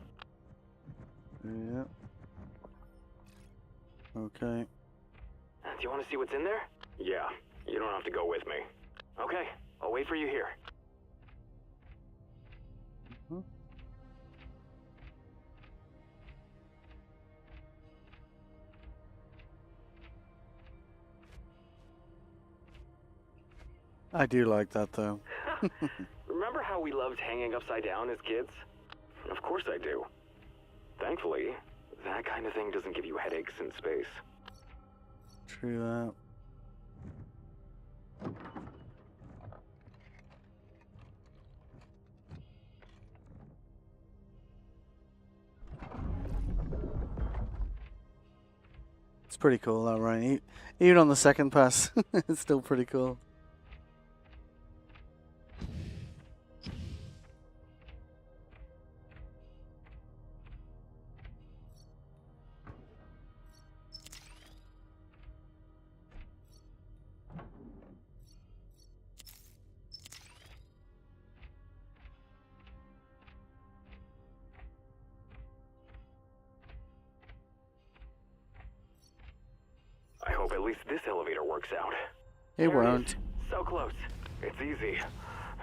Yeah. Okay. Do you want to see what's in there? Yeah, you don't have to go with me. Okay, I'll wait for you here. I do like that though. Remember how we loved hanging upside down as kids? Of course I do. Thankfully, that kind of thing doesn't give you headaches in space. True that. It's pretty cool, that right? Even on the second pass, it's still pretty cool. I hope at least this elevator works out. It There won't. is. So close. It's easy.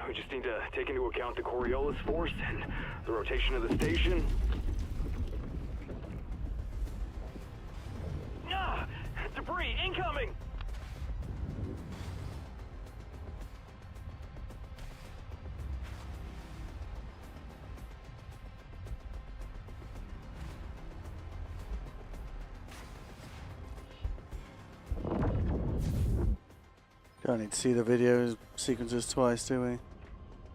We just need to take into account the Coriolis force and the rotation of the station. Ah! Debris incoming! Don't need to see the video sequences twice, do we? We're on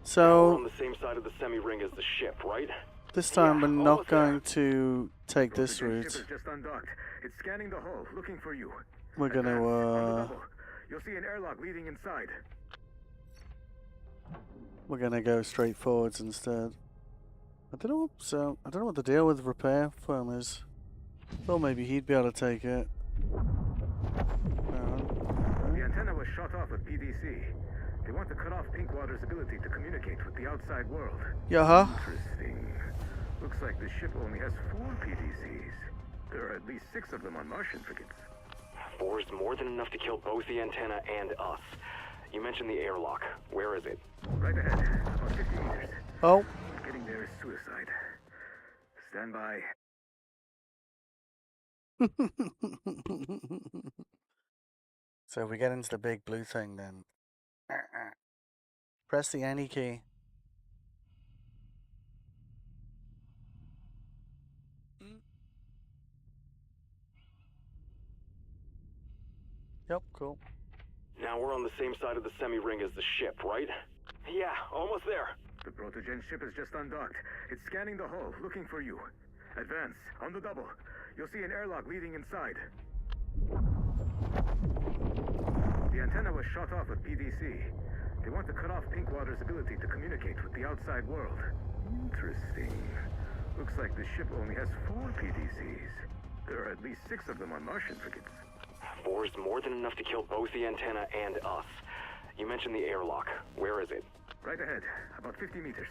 So, the same side of the semi-ring as the ship, right? this time we're not almost there. going to take this Protegen route. ship is just undocked. It's scanning the hull, looking for you. We're Advance, gonna, on the double. You'll see an airlock leading inside. we're gonna go straight forwards instead. I don't know what the deal with repair firm is. Thought maybe he'd be able to take it. The antenna was shot off with PDC. They want to cut off Pinkwater's ability to communicate with the outside world. Yeah. Interesting. Looks like the ship only has 4 PDCs. There are at least 6 of them on Martian frigates. 4 is more than enough to kill both the antenna and us. You mentioned the airlock. Where is it? Right ahead, about 50 meters. Oh. Getting there is suicide. Stand by. So if we get into the big blue thing then. Press the any key. Yep, cool. Now we're on the same side of the semi-ring as the ship, right? Yeah, almost there. The Protogen ship is just undocked. It's scanning the hull, looking for you. Advance, on the double. You'll see an airlock leading inside. The antenna was shot off with PVC. They want to cut off Pinkwater's ability to communicate with the outside world. Interesting. Looks like the ship only has 4 PVCs. There are at least 6 of them on Martian frigates. 4 is more than enough to kill both the antenna and us. You mentioned the airlock. Where is it? Right ahead, about 50 meters.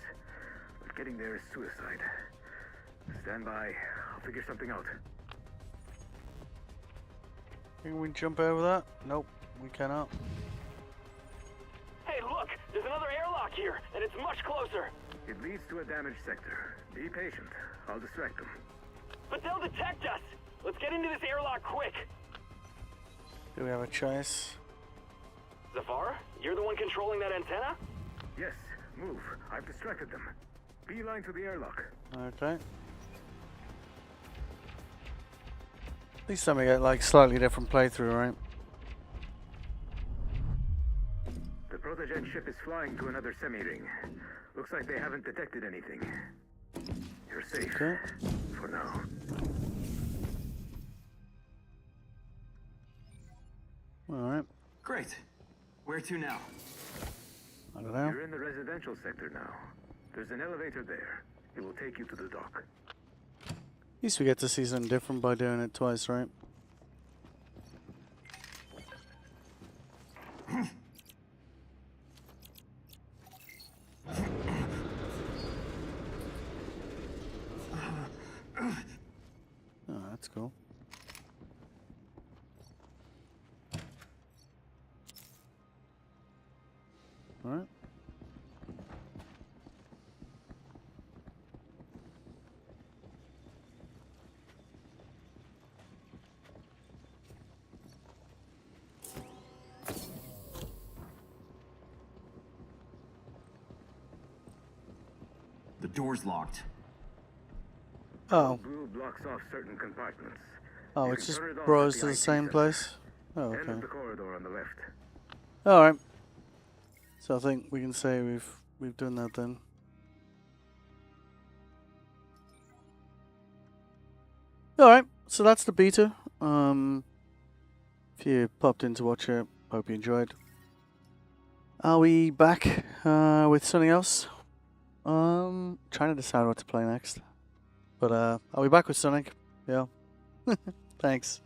But getting there is suicide. Stand by. I'll figure something out. Can we jump over that? Nope, we cannot. Hey, look! There's another airlock here, and it's much closer! It leads to a damaged sector. Be patient. I'll distract them. But they'll detect us! Let's get into this airlock quick! Do we have a choice? Zafar, you're the one controlling that antenna? Yes, move. I've distracted them. Beeline to the airlock. Okay. At least time we get like slightly different playthrough, right? The Protogen ship is flying to another semi-ring. Looks like they haven't detected anything. You're safe. Okay. For now. Alright. Great. Where to now? I don't know. You're in the residential sector now. There's an elevator there. It will take you to the dock. At least we get to see something different by doing it twice, right? Oh, that's cool. All right. The door's locked. Oh. Blue blocks off certain compartments. Oh, You it's can just turn it off brought at us the to the IT same center. place? Oh, End okay. of the corridor on the left. Alright. So I think we can say we've done that then. Alright, so that's the beta. If you popped in to watch it, hope you enjoyed. Are we back with something else? Trying to decide what to play next. But are we back with Sonic? Yeah. Thanks.